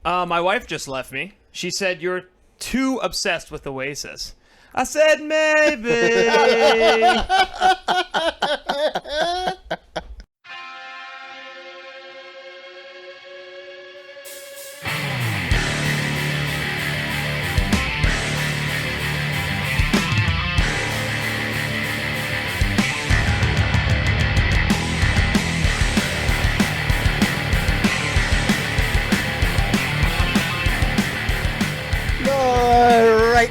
My wife just left me. She said, "You're too obsessed with Oasis." I said, "Maybe."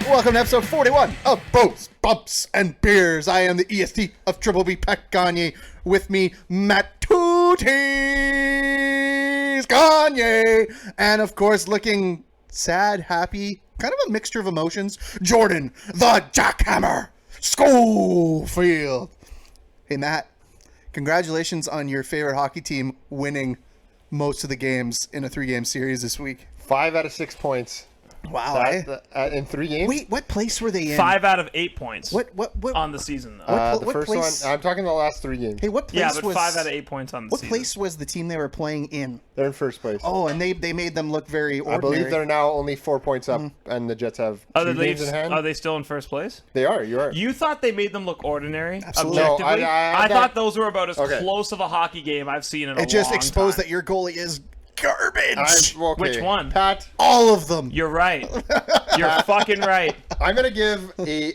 Welcome to episode 41 of Boats, Bumps, and Beers. I am the EST of Triple B Pat Gagne. With me, Matt Tooties Gagne. And of course, looking sad, happy, kind of a mixture of emotions, Jordan, the Jackhammer Schofield. Hey, Matt, congratulations on your favorite hockey team winning most of the games in a 3-game series this week. 5 out of 6 points. Wow. In 3 games? Wait, what place were they in? 5 out of 8 points. What on the season, though? The first place? One, I'm talking the last 3 games. Hey, what place yeah, but was 5 out of 8 points on the season. What place was the team they were playing in? They're in first place. Oh, and they made them look very ordinary. I believe they're now only 4 points up, and the Jets have 2 games in hand. Are they still in first place? They are. You are. You thought they made them look ordinary? Absolutely. Objectively? No, I thought those were about as close of a hockey game I've seen in a long time. It just exposed that your goalie is garbage. Okay. Which one? Pat? All of them. You're right. You're fucking right. I'm going to give a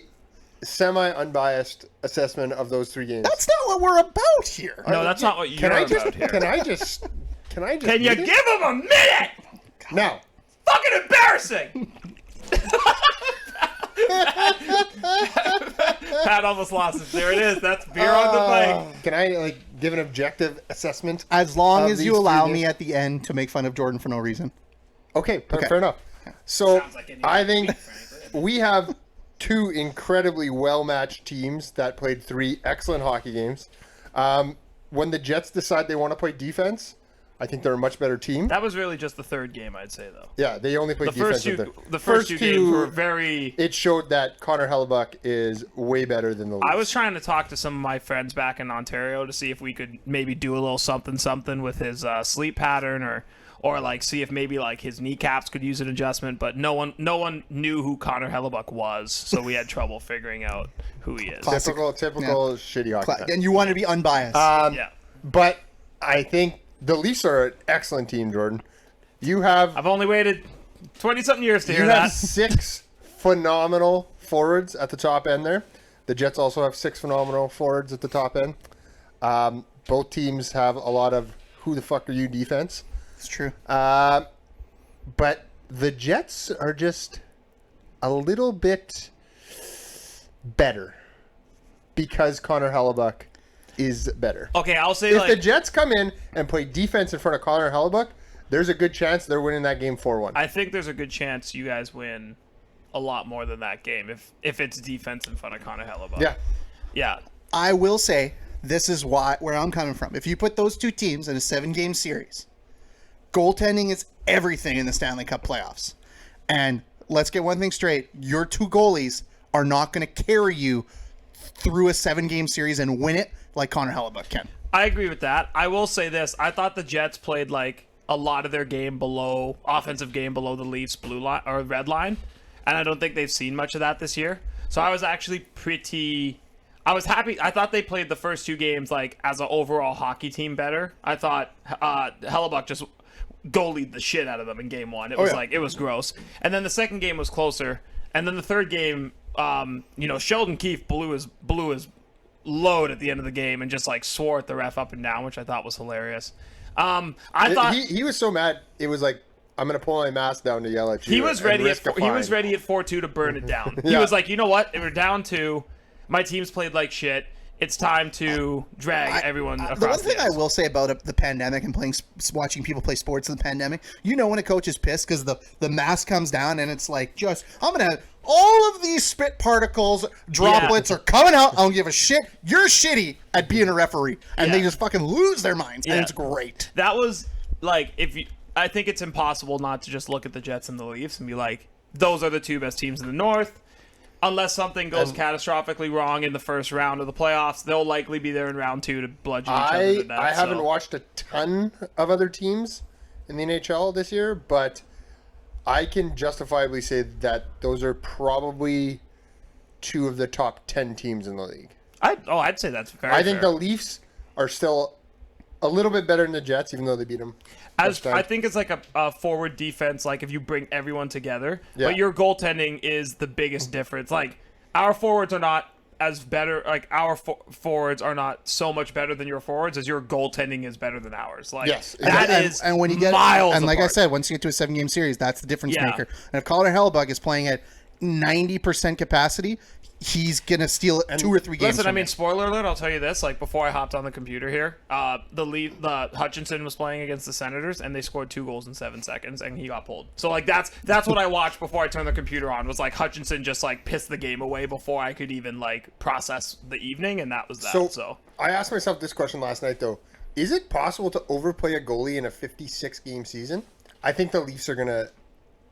semi-unbiased assessment of those 3 games. That's not what we're about here. No, that's not what you're about here. Can I just Can you give him a minute? Now. Fucking embarrassing. Pat almost lost it. There it is. That's beer on the mic. Can I give an objective assessment? As long as you allow me games? at the end to make fun of Jordan for no reason. Okay, fair enough. So like I think we have 2 incredibly well-matched teams that played 3 excellent hockey games. When the Jets decide they want to play defense, I think they're a much better team. That was really just the third game, I'd say, though. Yeah, they only played defense. The first two games were very... It showed that Connor Hellebuck is way better than the Leafs. I was trying to talk to some of my friends back in Ontario to see if we could maybe do a little something with his sleep pattern or see if maybe his kneecaps could use an adjustment, but no one knew who Connor Hellebuck was, so we had trouble figuring out who he is. Typical shitty hockey. And you wanted to be unbiased. Yeah. But I think the Leafs are an excellent team, Jordan. I've only waited 20-something years to hear You that. have 6 phenomenal forwards at the top end there. The Jets also have 6 phenomenal forwards at the top end. Both teams have a lot of who the fuck are you defense. It's true. But the Jets are just a little bit better because Connor Hellebuck is better. Okay, I'll say If the Jets come in and play defense in front of Connor Hellebuck, there's a good chance they're winning that game 4-1. I think there's a good chance you guys win a lot more than that game if it's defense in front of Connor Hellebuck. Yeah. Yeah. I will say, this is where I'm coming from. If you put those 2 teams in a 7-game series, goaltending is everything in the Stanley Cup playoffs. And let's get one thing straight. Your 2 goalies are not going to carry you through a 7-game series and win it like Connor Hellebuck can. I agree with that. I will say this. I thought the Jets played a lot of their offensive game below the Leafs blue line or red line. And I don't think they've seen much of that this year. So I was actually I was happy. I thought they played the first 2 games as an overall hockey team better. I thought Hellebuck just goalied the shit out of them in game 1. It was it was gross. And then the second game was closer. And then the third game, Sheldon Keefe blew his load at the end of the game and just swore at the ref up and down, which I thought was hilarious. I thought he was so mad. It was I'm gonna pull my mask down to yell at you. He was ready at 4-2 to burn it down. He was like, you know what? If we're down 2, my team's played like shit. It's time to drag everyone across the one thing I will say about the pandemic and watching people play sports in the pandemic, when a coach is pissed because the mask comes down and it's all of these spit particles, droplets are coming out. I don't give a shit. You're shitty at being a referee. And they just fucking lose their minds. And it's great. That was I think it's impossible not to just look at the Jets and the Leafs and be like, those are the 2 best teams in the North. Unless something goes catastrophically wrong in the first round of the playoffs, they'll likely be there in round 2 to bludgeon each other to death. I haven't watched a ton of other teams in the NHL this year, but I can justifiably say that those are probably 2 of the top 10 teams in the league. I'd say that's very I think fair. the Leafs are still a little bit better than the Jets, even though they beat them. I think it's like a forward defense, like if you bring everyone together. Yeah. But your goaltending is the biggest difference. Like, our forwards are not as better, like, our forwards are not so much better than your forwards as your goaltending is better than ours. Like, Yes. that and, is and when you get miles and like I apart. said, once you get to a 7-game series, that's the difference Yeah. maker. And if Colin Hellebuyck is playing at 90% capacity, he's gonna steal 2 or 3 games. Listen, I from mean, you. spoiler alert, I'll tell you this, like, before I hopped on the computer here, the Hutchinson was playing against the Senators, and they scored 2 goals in 7 seconds, and he got pulled. So, like, that's what I watched before I turned the computer on, was, like, Hutchinson just, like, pissed the game away before I could even, like, process the evening, and that was that. So I asked myself this question last night, though. Is it possible to overplay a goalie in a 56-game season? I think the Leafs are going to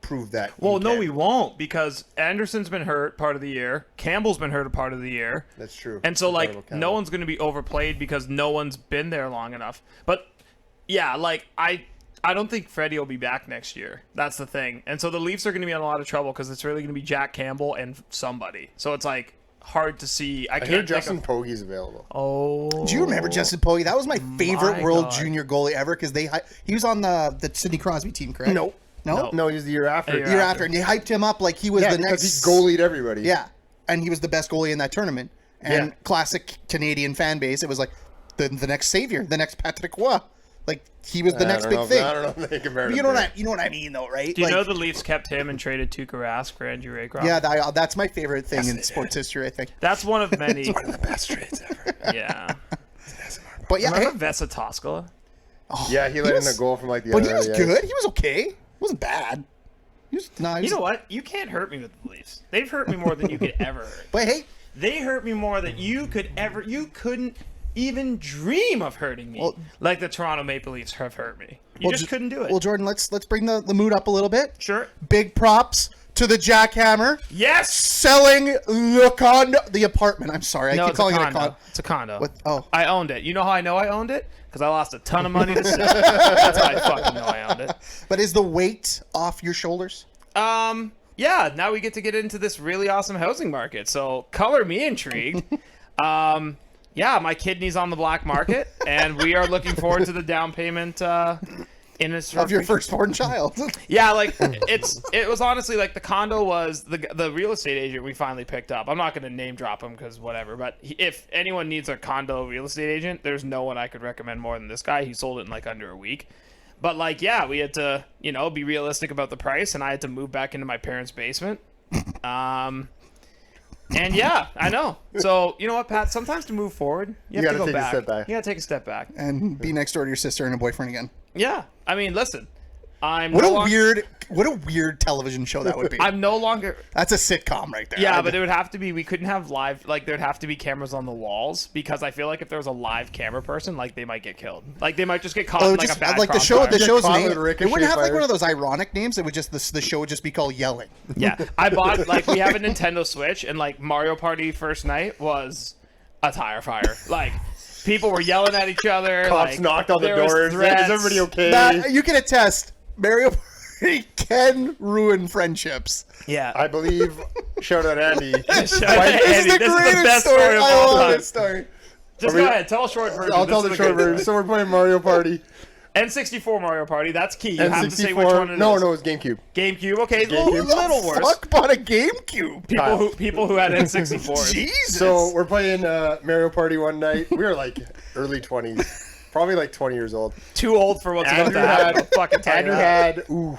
prove that. Well, no, we won't, because Anderson's been hurt part of the year. Campbell's been hurt a part of the year. That's true. And so, Forgot like, about Canada. no one's going to be overplayed because no one's been there long enough. But, yeah, like, I don't think Freddie will be back next year. That's the thing. And so the Leafs are going to be in a lot of trouble because it's really going to be Jack Campbell and somebody. So it's, like, hard to see. I I hear can't Justin think Pogge's available. of... Do you remember Justin Pogge? That was my favorite World God. Junior goalie ever because he was on the Sidney Crosby team, correct? No. No? No, he was the year after. Year Year after, and they hyped him up like he was Yeah, the because next he goalied everybody. Yeah, and he was the best goalie in that tournament. And Yeah. classic Canadian fan base, it was like the next savior, the next Patrick Roy. Like he was the next big thing. I don't know if they compare You know what I mean, though, right? Do you like, know the Leafs kept him and traded Tuukka Rask for Andrew Raycroft? Yeah, that's my favorite thing in sports history, I think. That's one of many. One of the best trades ever. Yeah. But yeah, Remember Vesa Toskala? Yeah, he let in was- a goal from like the but other he was end of the ice. good. He was okay. He wasn't bad. He was nice. You know what? You can't hurt me with the Leafs. They've hurt me more than you could ever hurt. But hey, They hurt me more than you couldn't even dream of hurting me. Well- like the Toronto Maple Leafs have hurt me. You just couldn't do it. Well, Jordan, let's bring the mood up a little bit. Sure. Big props to the Jackhammer Yes! selling the condo, the apartment. I'm sorry, I No, keep it's a calling it a condo. condo. It's a condo. What? Oh. I owned it. You know how I know I owned it? Because I lost a ton of money to sell. That's how I fucking know I owned it. But is the weight off your shoulders? Yeah, now we get to get into this really awesome housing market. So color me intrigued. Yeah, my kidney's on the black market, and we are looking forward to the down payment in a Of your firstborn child. Yeah, like it was honestly like the condo was the real estate agent we finally picked up. I'm not going to name drop him because whatever, but if anyone needs a condo real estate agent, there's no one I could recommend more than this guy. He sold it in like under a week. But like, yeah, we had to, be realistic about the price, and I had to move back into my parents' basement. And yeah, I know. So you know what, Pat? Sometimes to move forward, you have to go gotta take a back. step back. You gotta take a step back. And be next door to your sister and a boyfriend again. Yeah, I mean, listen, What a weird television show that would be. I'm no longer. That's a sitcom right there. Yeah, but it would have to be. We couldn't have live. Like there'd have to be cameras on the walls because I feel like if there was a live camera person, like they might get killed. Like they might just get caught in like a bad like the crossfire. show's caught name. with It ricochet wouldn't have like fires. one of those ironic names. It would just the show would just be called Yelling. Yeah, I bought like we have a Nintendo Switch and like Mario Party first night was a tire fire. Like people were yelling at each other. Cops like, knocked on the there was doors. Is threats. everybody okay? Matt, you can attest. Mario Party can ruin friendships. Yeah. I believe. Shout out Andy. Shout out This is Andy. the This is the greatest best story. story of I all love time. this story. Just go ahead. Tell a short version. I'll This tell is the a short great- version. So we're playing Mario Party. N64 Mario Party. That's key. You have to say N64. which one it is. No, it was GameCube. GameCube. Okay, GameCube. a little worse. Fuck bought a GameCube. People who had N64s. Jesus. So we're playing Mario Party one night. We were like early 20s. Probably like 20 years old. Too old for what's about Andrew to happen. had, I'll fucking tell you Andrew that. had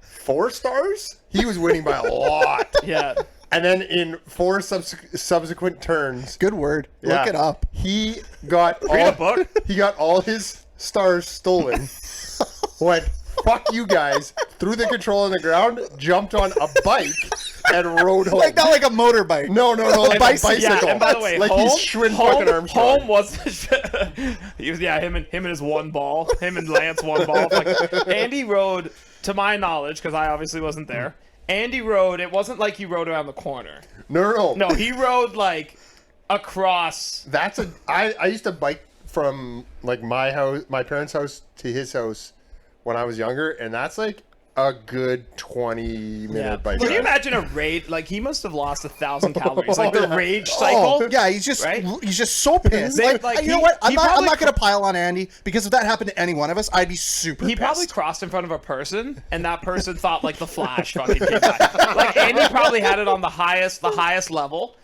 4 stars. He was winning by a lot. Yeah. And then in 4 subsequent turns, Good word. yeah, Look it up. He got Read a book. He got all his stars stolen. Went fuck you guys. Threw the control on the ground. Jumped on a bike and rode home. Like not like a motorbike. No, like bicycle. a Yeah, bicycle. and by the way, like home, he's Schwinn fucking Armstrong. home was he was him and his one ball, him and Lance one ball. Like, Andy rode, to my knowledge, because I obviously wasn't there. Andy rode. It wasn't like he rode around the corner. No. No, he rode like across. That's I used to bike from like my parents' house to his house when I was younger, and that's like a good 20-minute bike Can you ride. imagine a rage? Like, he must have lost 1,000 calories. Like, the rage cycle. Oh, yeah, he's just so pissed. They- You know what? I'm probably not going to pile on Andy, because if that happened to any one of us, I'd be super He pissed. probably crossed in front of a person, and that person thought like the Flash fucking came by. Like, Andy probably had it on the highest level,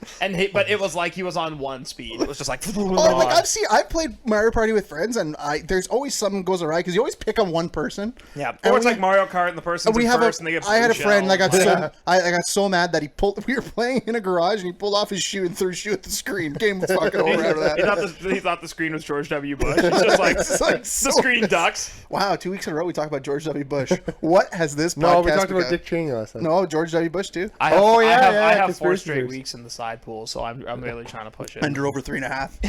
but it was like he was on one speed. It was just like. I've played Mario Party with friends, and there's always something goes awry because you always pick on one person. Yeah, And or it's like Mario Kart, and the person's in first, and they get. I had a friend that got Yeah. I got so mad that we were playing in a garage, and he pulled off his shoe and threw his shoe at the screen. Game was fucking over after that. He thought the screen was George W. Bush. It's just like, the screen ducks. Wow, 2 weeks in a row we talked about George W. Bush. What has this podcast No, we talked become? about Dick Cheney last time. No, George W. Bush too. I have, Oh, yeah, I yeah, have 4 conspiracy straight theories. weeks in the side pool, so I'm really trying to push it. Under over 3.5.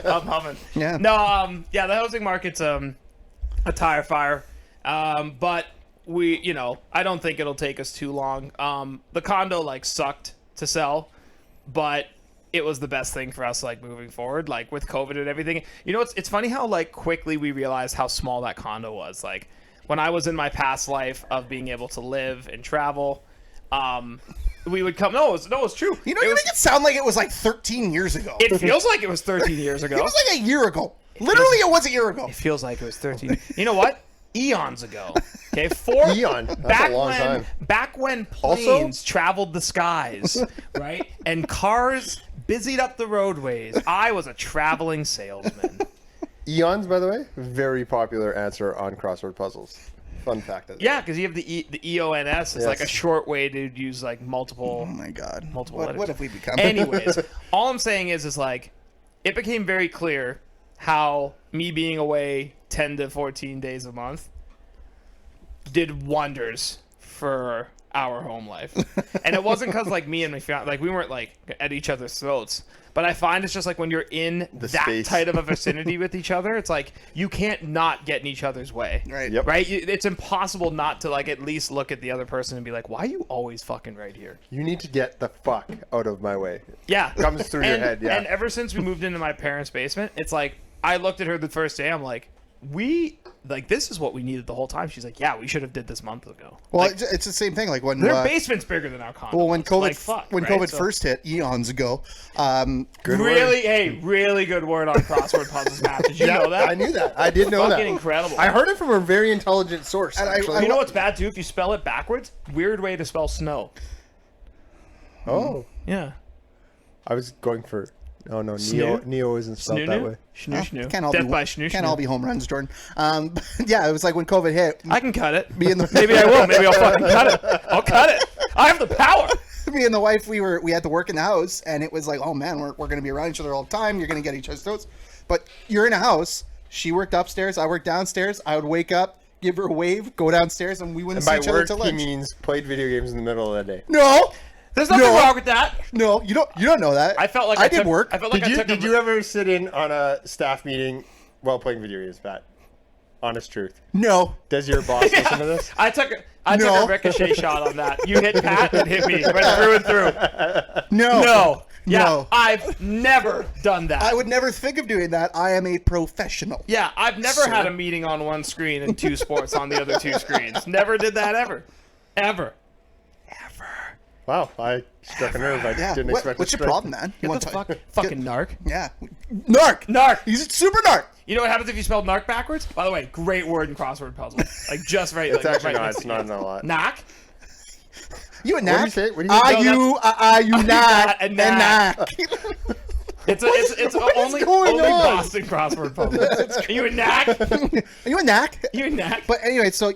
I'm humming. Yeah. No, yeah, the housing market's a tire fire. But I don't think it'll take us too long. The condo like sucked to sell, but it was the best thing for us like moving forward, like with COVID and everything. It's funny how like quickly we realized how small that condo was. Like when I was in my past life of being able to live and travel, we would come. No, it's true. You make it sound like it was like 13 years ago. It feels like it was 13 years ago. It was like a year ago. Literally, it was a year ago. It feels like it was 13. You know what? Eons ago. Okay, Eon. That's back a long when time. back when planes traveled the skies, right? And cars busied up the roadways. I was a traveling salesman. Eons, by the way, very popular answer on crossword puzzles. Fun fact. Yeah, because you have the EONS. It's like a Yes. short way to use like multiple. Oh my god. Multiple What letters. have we become? Anyways, all I'm saying is like, it became very clear how me being away 10 to 14 days a month did wonders for our home life. And it wasn't because like me and my fiance, like we weren't like at each other's throats. But I find it's just like when you're in that space. tight of a vicinity with each other, it's like you can't not get in each other's way. Right. Yep. Right? It's impossible not to like at least look at the other person and be like, why are you always fucking right here? You need to get the fuck out of my way. Yeah. Comes through your head, yeah. And ever since we moved into my parents' basement, it's like I looked at her the first day, I'm like, this is what we needed the whole time. She's like, yeah, we should have did this months ago. Well, Like, it's the same thing. Like when their basement's bigger than our condo. well, when It's COVID like, fuck, right? COVID So- first hit eons ago, really good word on crossword puzzles, Matt. Did you know that? I knew that. I did know that. Fucking incredible. I heard it from a very intelligent source. And actually. You know what's bad too? If you spell it backwards, weird way to spell snow. Oh, Yeah. I was going for. Oh no, Snoo? Neo isn't spelled that way. Snoo snoo. can't all Death be by snoo can't snoo. all be home runs, Jordan. Yeah, it was like when COVID hit. I can cut it. Me and the Maybe I will. Maybe I'll fucking cut it. I'll cut it. I have the power. me and the wife, we had to work in the house, and it was like, oh man, we're going to be around each other all the time. You're going to get each other's throats. But you're in a house. She worked upstairs. I worked downstairs. I would wake up, give her a wave, go downstairs, and we wouldn't And see by each other work, till he lunch. means played video games in the middle of the day. No, There's nothing No. wrong with that. no, you don't know that. I felt like I took- did work. I felt like Did I took did you ever sit in on a staff meeting while playing video games, Pat? Honest truth. No, Does your boss listen to this? I took No. a ricochet shot on that. You hit Pat and hit me. Went through and through. no, No. Yeah, No. I've never done that. I would never think of doing that. I am a professional. Yeah, I've never had a meeting on one screen and 2 sports on the other 2 screens. Never did that ever. Ever. Wow, I struck a nerve. I Yeah. didn't expect. What's to your strike. problem, man? You What want the to fuck? Fucking narc. Yeah, narc. Narc. He's super narc. You know what happens if you spell narc backwards? By the way, great word in crossword puzzle. Like just right. It's like, actually right not. next It's to not you. a lot. Knock. You a What do knack? you say? What do you Are say? you? Are you knack? a A knack. knack. It's only going on? Boston crossword puzzle. Are you a knack? Are you a knack? You a knack? But anyway, so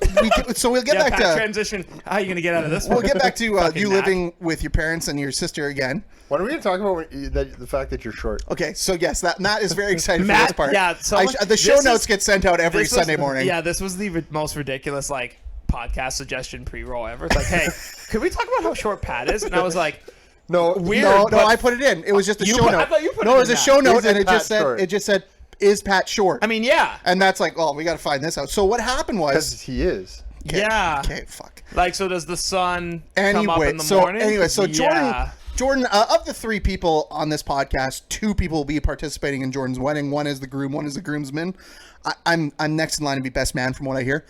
we'll get yeah, back Pat, to transition. How are you gonna get out of this? we'll one? get back to Fucking you knack. living with your parents and your sister again. What are we going to talk about? The fact that you're short. Okay, so yes, that Matt is very excited for Matt, this part. yeah, so the show this notes is- get sent out every This was- Sunday morning. Yeah, this was the most ridiculous like podcast suggestion pre-roll ever. It's like, hey, could we talk about how short Pat is? And I was like, No, weird. No, but- I put it in. It was just a You show put- I note. thought you put No, it it was in a that. show note, Is and it it just Pat said short? is Pat short? I mean, yeah, And that's like, oh, we got to find this out. So what happened was, because he is. okay, yeah. okay, fuck. Like, so does the sun come up Anyway, in the morning? so Jordan, Yeah. Jordan, of the 3 people on this podcast, 2 people will be participating in Jordan's wedding. One is the groom, one is the groomsman. I'm next in line to be best man, from what I hear.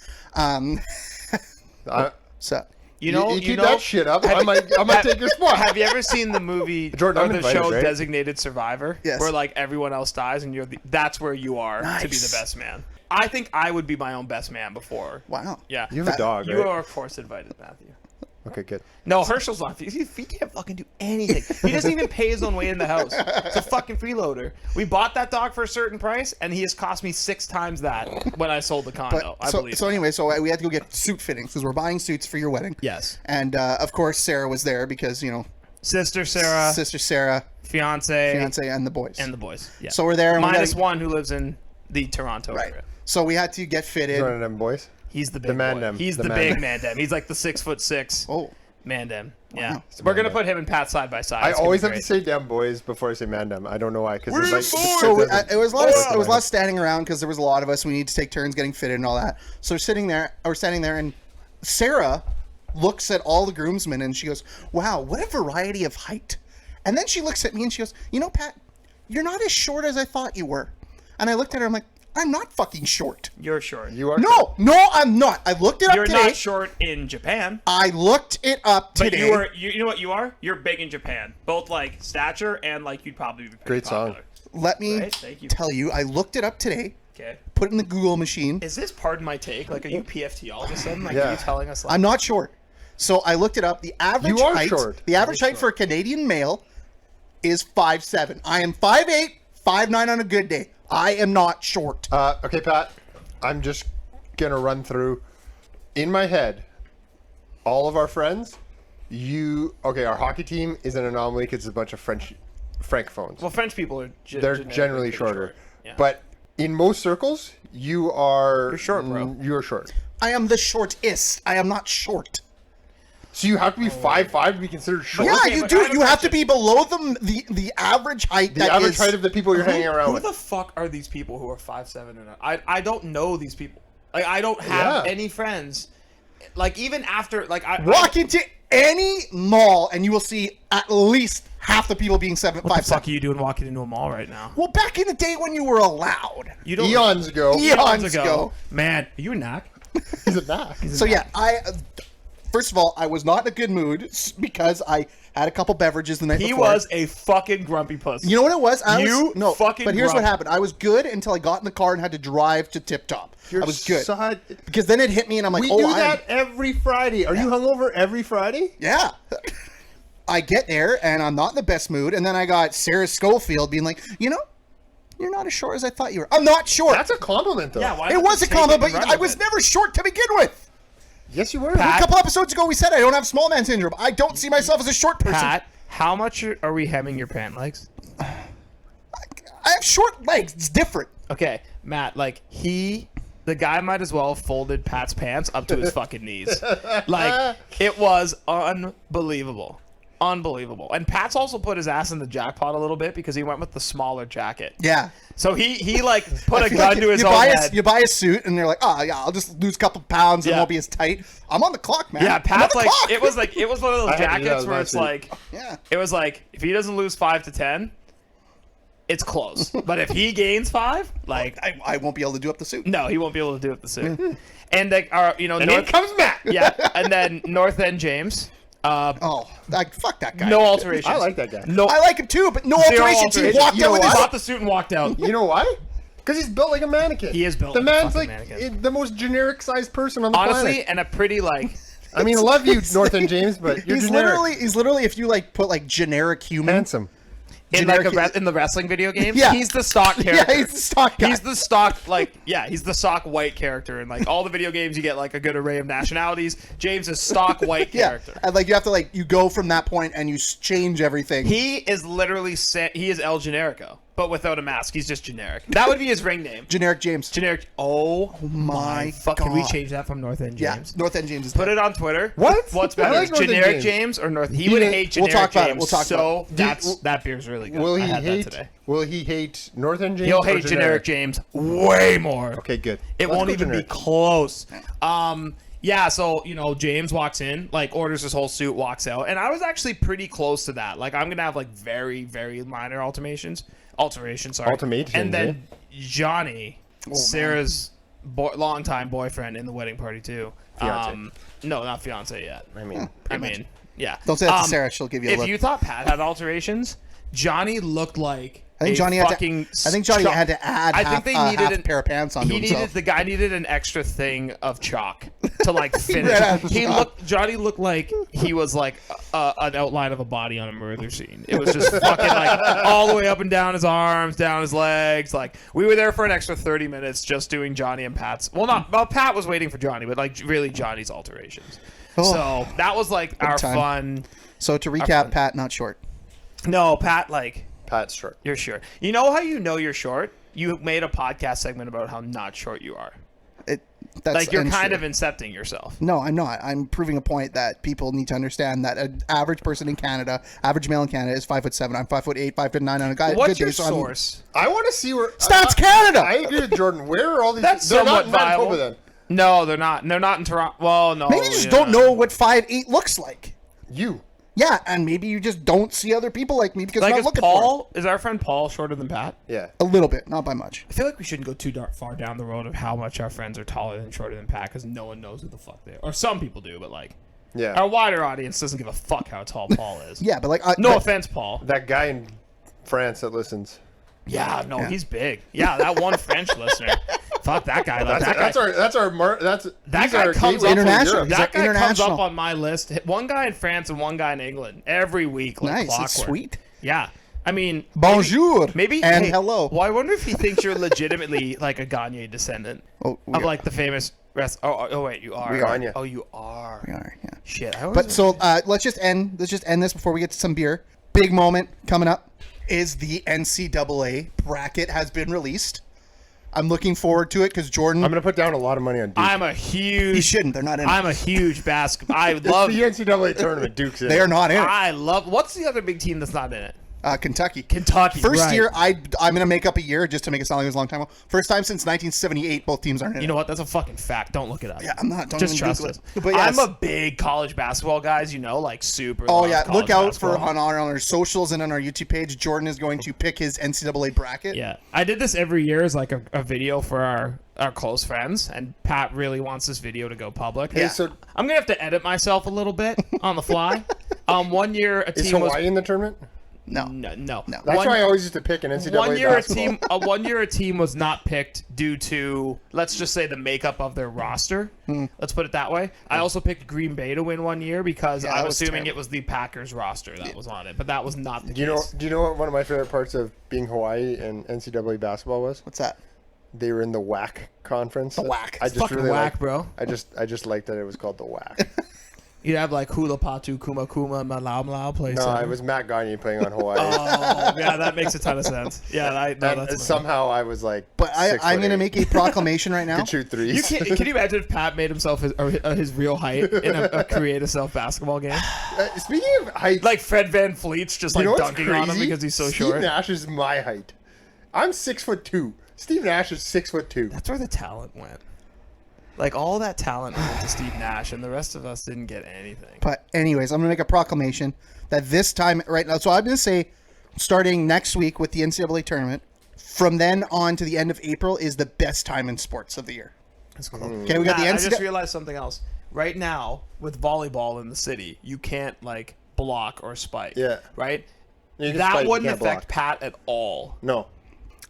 So you keep that shit up. I might take your spot. Have you ever seen the movie Jordan, or the invited, show right? Designated Survivor? Yes. Where like everyone else dies and that's where you are to be the best man. I think I would be my own best man before. wow. Yeah. You have a dog, You right? are of course invited, Matthew. Okay, good. No, Herschel's not. He can't fucking do anything. He doesn't even pay his own way in the house. It's a fucking freeloader. We bought that dog for a certain price, and he has cost me 6 times that when I sold the condo. I believe. So anyway, we had to go get suit fittings because we're buying suits for your wedding. Yes. And of course, Sarah was there because Sister Sarah, fiance, and the boys. Yeah. So we're there. And Minus one who lives in the Toronto right. area. So we had to get fitted. One of them boys. He's the big man boy. dem. He's the big man dem. He's like the 6'6". Oh. Mandem. Yeah. Wow. We're going to put him and Pat side by side. I It's gonna always be have to great. say "damn boys" before I say "man dem." I don't know why. Because So it was a lot of standing around because there was a lot of us. We need to take turns getting fitted and all that. So we're standing there, and Sarah looks at all the groomsmen and she goes, "Wow, what a variety of height." And then she looks at me and she goes, "Pat, you're not as short as I thought you were." And I looked at her. I'm like, "I'm not fucking short." You're short. You are. No, I'm not. I looked it up You're today. not short in Japan. I looked it up But today. you know what you are? You're big in Japan. Both like stature and like you'd probably be pretty Great song. popular. Let me Right? Thank you. tell you, I looked it up today. Okay. Put it in the Google machine. Is this pardon my take? Like, are you PFT all of a sudden? Like, Yeah. are you telling us? Like, I'm not short. So I looked it up. The average You are height, short. The average height for a Canadian male is 5'7". I am 5'8", 5'9" on a good day. I am not short. Okay, Pat. I'm just gonna run through in my head all of our friends. Our hockey team is an anomaly because it's a bunch of francophones. well, French people are They're generally pretty shorter. short. Yeah. But in most circles, you're short, bro. You're short. I am the shortest. I am not short. So you have to be 5'5" to be considered short. Yeah, Okay, you but do. I have a You have to question. be below the average height. The average height of the people you're hanging around Who with. the fuck are these people who are 5'7" and up? I don't know these people. Like, I don't have Yeah. any friends. Like, even after Walk into any mall and you will see at least half the people being 7'5". What the fuck are you doing walking into a mall right now? Well, back in the day when you were allowed. You don't Eons ago. Eons ago. Man, are you a knack? He's a knack. So yeah, first of all, I was not in a good mood because I had a couple beverages the night He before. was a fucking grumpy pussy. You know what it was? Fucking But here's what grump. happened. I was good until I got in the car and had to drive to Tip Top. I was good. Because then it hit me and I'm like, We oh, do that every Friday. Are you hungover every Friday? Yeah. I get there and I'm not in the best mood. And then I got Sarah Schofield being like, you're not as short as I thought you were. I'm not short. That's a compliment, though. Yeah, why It not was a just take compliment, it and but run I with was it? never short to begin with. Yes, you were. A couple episodes ago, we said I don't have small man syndrome. I don't see myself as a short person. Pat, how much are we hemming your pant legs? I have short legs. It's different. Okay, Matt, like the guy might as well have folded Pat's pants up to his fucking knees. Like, it was unbelievable. Unbelievable. And Pat's also put his ass in the jackpot a little bit because he went with the smaller jacket. Yeah. So he like put I a feel gun like to his you own buy head. you buy a suit and they're like, oh yeah, I'll just lose a couple pounds and Yeah. it won't be as tight. I'm on the clock, man. Yeah, I'm on Pat's the like clock. it was one of those I had to do that jackets with where my it's suit. like Yeah. it was like if he doesn't lose 5 to 10, it's close. But if he gains 5, like I won't be able to do up the suit. no, he won't be able to do it the suit. And like our And in North comes Matt. yeah, and then North End James. Oh, fuck that guy. No alterations. I like that guy. No, I like him too, but no zero alterations. He alterations. walked You know out with what? his. bought the suit and walked out. You know why? Because he's built like a mannequin. He is built The like a man's fucking like mannequin. the most generic sized person on the Honestly, planet. and a pretty like I mean, I love you, North End James, but you're He's generic. literally if you like put like generic human. handsome. in like generic- in the wrestling video games. Yeah. He's the stock character. Yeah, he's the stock guy. He's the stock he's the stock white character in like all the video games. You get like a good array of nationalities. James is stock white yeah, character. and like you have to like you go from that point and you change everything. He is literally he is El Generico, but without a mask. He's just generic. That would be his ring name. Generic James. Generic. Oh my fuck! Can we God. change that from North End Yeah, James? North End James is Put it on Twitter. What? What's I better, like North End generic James. James or North? He would didn't- hate we'll generic talk about it, James. we'll talk so about that beer's really good. Will I he had that hate? today. Will he hate North End James? He'll or hate generic James way more. Okay, good. It Let's won't go even generic. be close. Yeah, so, James walks in, like, orders his whole suit, walks out. And I was actually pretty close to that. Like, I'm going to have, like, very, very minor alterations, sorry. Ultimations, And then Johnny, Sarah's longtime boyfriend in the wedding party, too. Fiancé. No, not fiance yet. I mean, Yeah. Don't say that to Sarah. She'll give you a If look. you thought Pat had alterations, Johnny looked like I think Johnny had to add half a pair of pants on himself. The guy needed an extra thing of chalk to like finish. Johnny looked like he was like an outline of a body on a murder scene. It was just fucking like all the way up and down his arms, down his legs. Like we were there for an extra 30 minutes just doing Johnny and Pat's. Pat was waiting for Johnny, but like really Johnny's alterations. Oh. So that was like our fun. So to recap, Pat not short. No, Pat like. Pat's short. You're short. You know how you know you're short? You made a podcast segment about how not short you are. That's like you're untrue. kind of incepting yourself. No, I'm not. I'm proving a point that people need to understand that an average person in Canada, average male in Canada, is 5'7". I'm 5'8", 5'9" on a guy. What's your source? I want to see where Stats Canada. I agree with Jordan. Where are all these? That's they're not somewhat in viable. Manitoba then. No, they're not. They're not in Toronto. Well, no. Maybe you just don't know what 5'8" looks like. You. Yeah, and maybe you just don't see other people like me because Like, I'm not looking for is our friend Paul shorter than Pat? Yeah. a little bit, not by much. I feel like we shouldn't go too far down the road of how much our friends are taller than shorter than Pat because no one knows who the fuck they are. Or some people do, but like, Yeah. our wider audience doesn't give a fuck how tall Paul is. Yeah, but like, No offense, Paul. That guy in France that listens. Yeah, no, he's big. Yeah, that one French listener. Fuck that guy. That That guy comes up international. That guy comes international. up on my list. One guy in France and one guy in England every week. Like nice, clockwork. it's sweet. Yeah, I mean, Bonjour, maybe and hello. Well, I wonder if he thinks you're legitimately like a Gagne descendant Oh, of like the famous. Oh wait, you are. We are. Oh, you are. We are. Yeah. Shit. But so let's just end this before we get to some beer. Big moment coming up is the NCAA bracket has been released. I'm looking forward to it because Jordan. I'm going to put down a lot of money on Duke. I'm a huge. He shouldn't. They're not in. I'm a huge basketball. I It's love the NCAA tournament. Duke's in. They are not in. I love. What's the other big team that's not in it? Kentucky. Kentucky. First right. year, I'm going to make up a year just to make it sound like it was a long time ago. First time since 1978, both teams aren't in. You know what? That's a fucking fact. Don't look it up. Yeah, I'm not. Don't Just even trust Google us. it. But yes. I'm a big college basketball guy, as you know, like super. Oh love yeah, college look out basketball. for on our socials and on our YouTube page. Jordan is going to pick his NCAA bracket. Yeah, I did this every year as like a video for our close friends, and Pat really wants this video to go public. Hey, so I'm gonna have to edit myself a little bit on the fly. 1 year a is team Hawaii was in the tournament? No. no. That's One- why I always used to pick an NCAA One year basketball. one year a team was not picked due to, let's just say, the makeup of their roster. Let's put it that way. I also picked Green Bay to win 1 year because Yeah, I'm that was assuming terrible. it was the Packers roster that was on it, but that was not the Do you know? case. Do you know what one of my favorite parts of being Hawaii and NCAA basketball was? What's that? They were in the WAC conference. The WAC. I just Fucking really whack, liked, bro. I just liked that it was called the WAC. You'd have like Hula Patu, Kuma Kuma, Malau Malau play. No, it was Matt Gagne playing on Hawaii. Oh, yeah, that makes a ton of sense. Yeah, that's somehow I was like, But I'm going to make a proclamation right now. could shoot threes. Can you imagine if Pat made himself his real height in a creative self basketball game? Speaking of height, Like Fred Van Fleet's just like you know what's dunking on him crazy? because he's so Steve short. Nash is my height. I'm 6'2". Steve Nash is 6'2". That's where the talent went. Like all that talent went to Steve Nash, and the rest of us didn't get anything. But anyways, I'm going to make a proclamation that this time right now. So I'm going to say, starting next week with the NCAA tournament, from then on to the end of April is the best time in sports of the year. That's cool. Okay, we got the I just NCAA. realized something else. Right now, with volleyball in the city, you can't like block or spike. Yeah. Right. You can That spike, you wouldn't can't affect block. Pat at all. No.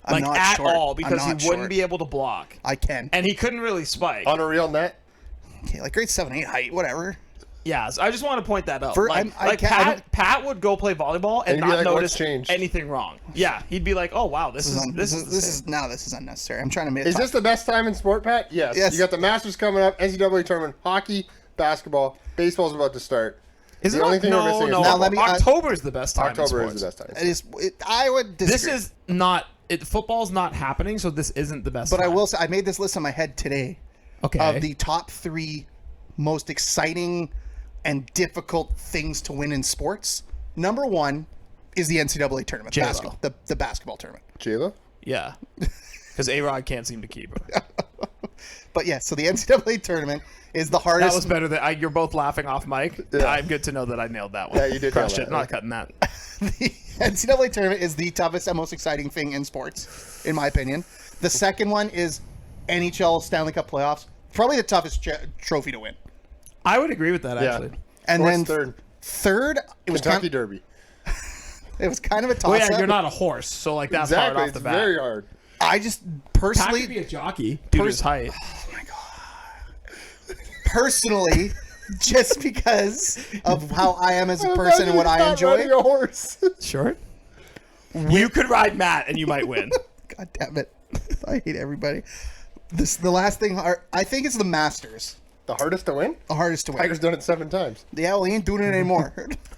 I'm Like not at short. all, I'm because he not wouldn't short. be able to block, I can. and he couldn't really spike. On a real net? Okay, like grade 7, 8 height, whatever. Yeah, so I just want to point that out. For- like I can't- Pat would go play volleyball and And he'd be not like, "What's notice changed?" anything wrong. Yeah, he'd be like, "Oh wow, this is This the is same." now this is unnecessary. I'm trying to make. Is this the best time in sport, Pat? Yes. Yes. You got the Masters coming up, NCAA tournament, hockey, basketball, baseball's about to start. Is the it only thing we're missing is no. Now let me- October is the best time. October in is sports. the best time. It is. I would disagree. This is not. Football's not happening, so this isn't the best. But I time. will say, I made this list in my head today Okay. of the top 3 most exciting and difficult things to win in sports. Number 1 is the NCAA tournament, J-Lo. basketball, the basketball tournament. J-Lo? Yeah, because A-Rod can't seem to keep her. But yeah, so the NCAA tournament is the hardest. That was better than you're both laughing off mic. Yeah. I'm good to know that I nailed that one. Yeah, you did Crushed nail it. that. Not cutting that. The NCAA tournament is the toughest and most exciting thing in sports, in my opinion. The second one is NHL Stanley Cup playoffs. Probably the toughest trophy to win. I would agree with that Yeah. actually. And What's then third, it was Kentucky kind of, Derby. it was kind of a toss Well, yeah, up. you're not a horse, so like that's Exactly. hard off the It's bat. very hard. I just Pat could be personally, a jockey due to his height. personally, just because of how I am as a person and what I enjoy. Riding a horse. Sure. You could ride Matt and you might win. God damn it! I hate everybody. The last thing I think is the Masters. The hardest to win? The hardest to win. Tiger's done it 7 times. Yeah, well, he ain't doing it anymore.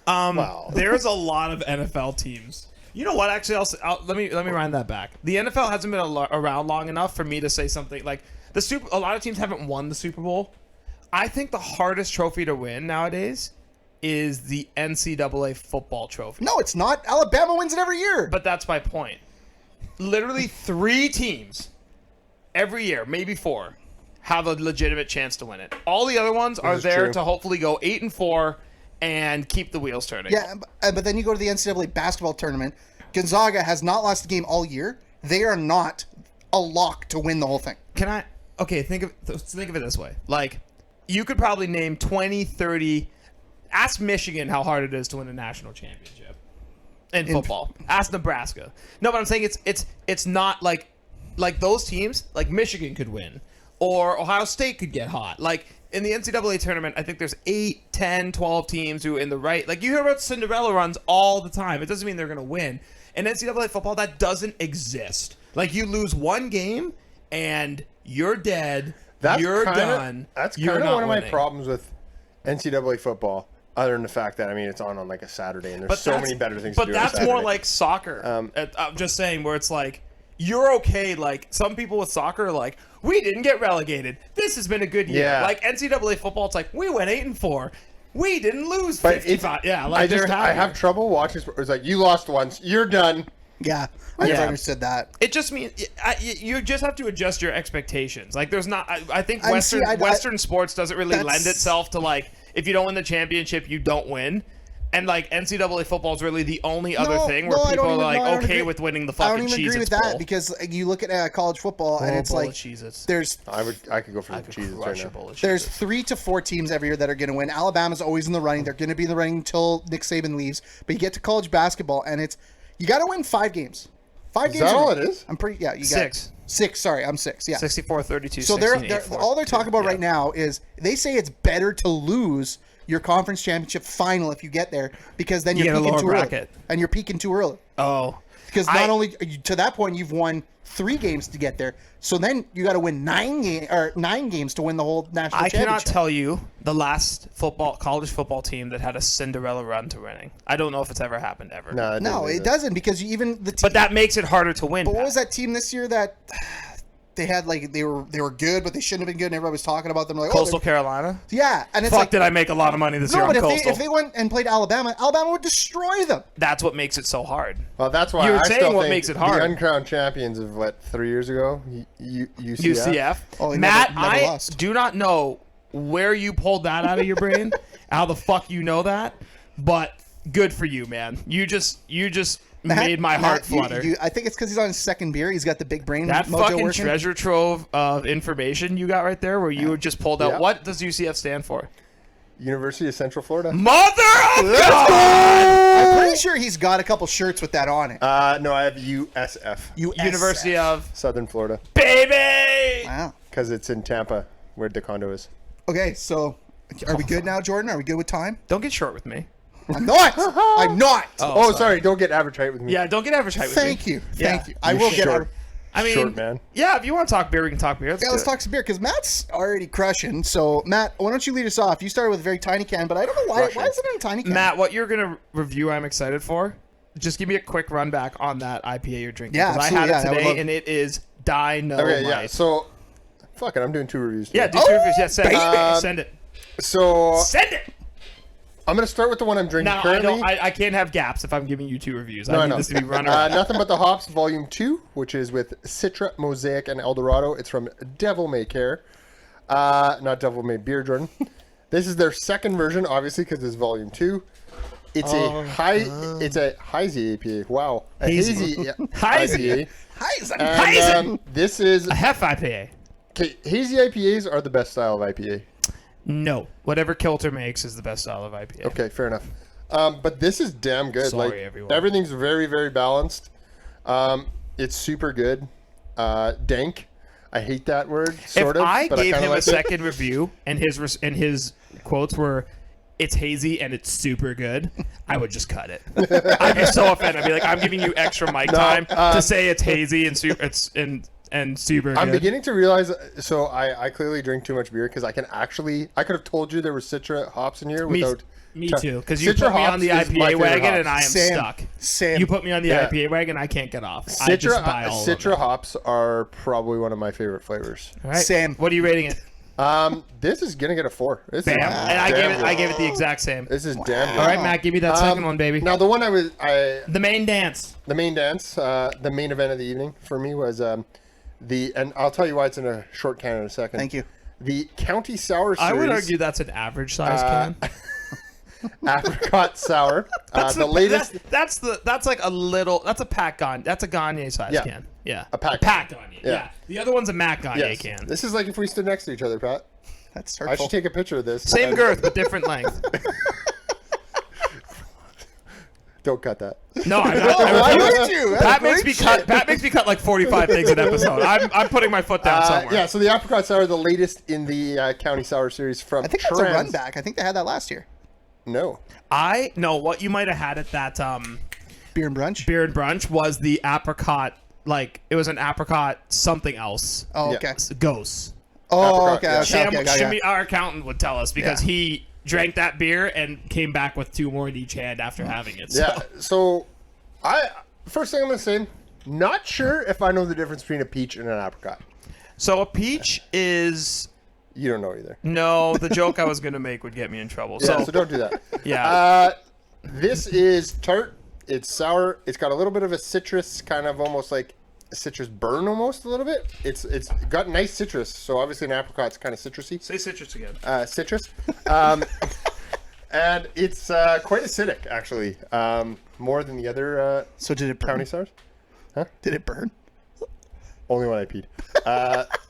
Wow. There's a lot of NFL teams. You know what? Actually, let me wind that back. The NFL hasn't been around long enough for me to say something like a lot of teams haven't won the Super Bowl. I think the hardest trophy to win nowadays is the NCAA football trophy. No, it's not. Alabama wins it every year. But that's my point. Literally 3 teams every year, maybe 4, have a legitimate chance to win it. All the other ones are is there true. to hopefully go 8-4 and keep the wheels turning. Yeah, but then you go to the NCAA basketball tournament. Gonzaga has not lost a game all year. They are not a lock to win the whole thing. Can I? Okay, think of it this way. Like, you could probably name 20, 30. Ask Michigan how hard it is to win a national championship in football. Ask Nebraska. No, but I'm saying it's not like those teams. Like Michigan could win, or Ohio State could get hot. Like in the NCAA tournament, I think there's 8, 10, 12 teams who in the right. Like you hear about Cinderella runs all the time. It doesn't mean they're going to win. In NCAA football, that doesn't exist. Like you lose one game and you're dead. You're done. That's You're kind of not one of my winning. problems with NCAA football, other than the fact that, I mean, it's on like a Saturday, and there's so that's- many better things But to do on a that's more Saturday. like soccer. I'm just saying, where it's like you're okay. Like some people with soccer, are like we didn't get relegated. This has been a good year. Yeah. Like NCAA football, it's like we went 8-4. We didn't lose But it's, 55. Yeah, like I have trouble watching. It's like you lost once, you're done. Yeah, I never Yeah. understood that. It just means you just have to adjust your expectations. Like there's not. I think And Western see, Western sports doesn't really that's- lend itself to like if you don't win the championship, you don't win. And like NCAA football is really the only other thing where I people don't are even- like no, I don't okay agree. with winning the I don't fucking even agree Cheez-Its with that bowl. because you look at college football and it's bowl like of Cheez-Its. there's I could go for the cheese right now. There's 3 to 4 teams every year that are going to win. Alabama's always in the running. They're going to be in the running until Nick Saban leaves. But you get to college basketball, and you got to win 5 games. 5 games. that all it is? I'm pretty. Yeah, you got 6. 6. Sorry, I'm 6. Yeah. 64, 32, So 16, they're 8-4. all they're talking about Yeah. right now is they say it's better to lose your conference championship final if you get there because then You you're get a peaking lower too bracket. early, and you're peaking too early. Oh, Because not only to that point you've won 3 games to get there, so then you got to win 9 games to win the whole national I championship. cannot tell you the last college football team that had a Cinderella run to winning. I don't know if it's ever happened ever. No, it doesn't because even the team. But that makes it harder to win. But what Pat. was that team this year that they had like they were good, but they shouldn't have been good, and everybody was talking about them like Coastal oh, Carolina? yeah, and it's Fuck, like did I make a lot of money this year no, on but Coastal? if they went and played Alabama would destroy them. That's what makes it so hard. Well, that's why You were I saying still what think makes it hard. The uncrowned champions of 3 years ago, UCF. UCF. Oh, they Matt, never I lost. do not know where you pulled that out of your brain, how the fuck you know that, but good for you, man. You just made my heart flutter. I think it's because he's on his second beer. He's got the big brain. That mojo fucking working. treasure trove of information you got right there where you just pulled out. Yeah. What does UCF stand for? University of Central Florida. Mother of God! I'm pretty sure he's got a couple shirts with that on it. No, I have USF, University of Southern Florida, Baby! Wow. because it's in Tampa, where the condo is. Okay, so are we good now, Jordan? Are we good with time? Don't get short with me. I'm not. I'm not. Oh, sorry. Don't get average height with me. Yeah, don't get average height with me. Thank you. Yeah. Thank you. I You're will get. short. I mean, Short man. Yeah, if you want to talk beer, we can talk beer. Yeah, let's talk some beer because Matt's already crushing. So, Matt, why don't you lead us off? You started with a very tiny can, but I don't know why. Crushing. Why is it in a tiny can? Matt, what you're gonna review, I'm excited for. Just give me a quick run back on that IPA you're drinking. Yeah, 'cause I had absolutely, it yeah, I would today, love- and it is dynamite. Okay, yeah. So, fuck it. I'm doing 2 reviews. Yeah, Today. do two reviews. Yeah, send it. baby. Send it. So Send it. I'm going to start with the one I'm drinking Now, currently. I can't have gaps if I'm giving you 2 reviews. No, I I need know. this to be run around. Nothing But the Hops, Volume 2, which is with Citra, Mosaic, and Eldorado. It's from Devil May Care. Not Devil May Beer, Jordan. This is their second version, obviously, because it's Volume 2. It's it's a hazy IPA. Wow. A hazy Hazy. IPA. And this is... A Hef IPA. Okay, hazy IPAs are the best style of IPA. No. Whatever Kilter makes is the best style of IPA. Okay, fair enough. But this is damn good. Sorry, everyone. Everything's very, very balanced. It's super good. Dank. I hate that word, sort if of. I but gave I him like a second review and his quotes were, "It's hazy and it's super good," I would just cut it. I'd be so offended. I'd be like, "I'm giving you extra mic time to say it's hazy and super good." I'm beginning to realize. So I clearly drink too much beer because I could have told you there was Citra hops in here without. Me too, because you Citra put me on hops the is my IPA favorite wagon hops. and I am stuck. Same. You put me on the Yeah. IPA wagon, I can't get off. I just buy all of them. Citra hops are probably one of my favorite flavors. All right. Same. What are you rating it? This is gonna get a 4. This Bam. is And I gave it the exact same. This is damn good. All right, Matt, give me that second one, baby. Now the one The main dance. the main dance, the main event of the evening for me was and I'll tell you why it's in a short can in a second. Thank you. The County Sour series. I would argue that's an average size can. Apricot Sour. The latest. That's like a little. That's a Pat Gagne. That's a Gagne size Yeah. can. Yeah. A Pat Gagne. Yeah. Yeah. The other one's a Matt Gagne Yes. can. This is like if we stood next to each other, Pat. That's I hurtful. should take a picture of this. Same and- girth but different length. Don't cut that. No, I'm Why not. would you? That's Pat great makes me shit. cut. Pat makes me cut like 45 things an episode. I'm putting my foot down somewhere. Yeah, so the Apricot Sour, the latest in the County Sour series from I think that's a run back. I think they had that last year. No. I know what you might have had at that Beer and brunch. beer and brunch was the apricot. Like it was an apricot something else. Oh, Yeah. okay. Ghost. Oh, Apricot, okay. yeah. Okay, okay, Shimmy, our accountant would tell us because Yeah. he drank that beer and came back with 2 more in each hand after having it. So. Yeah, so first thing I'm going to say, not sure if I know the difference between a peach and an apricot. So a peach is You don't know either. no. The joke I was gonna make would get me in trouble. Yeah, so don't do that. Yeah. This is tart. It's sour. It's got a little bit of a citrus, kind of almost like a citrus burn, almost a little bit. It's got nice citrus. So obviously an apricot's kind of citrusy. Say citrus again. Citrus. And it's quite acidic, actually. More than the other So did it burn? County Sours. Did it burn? Only when I peed.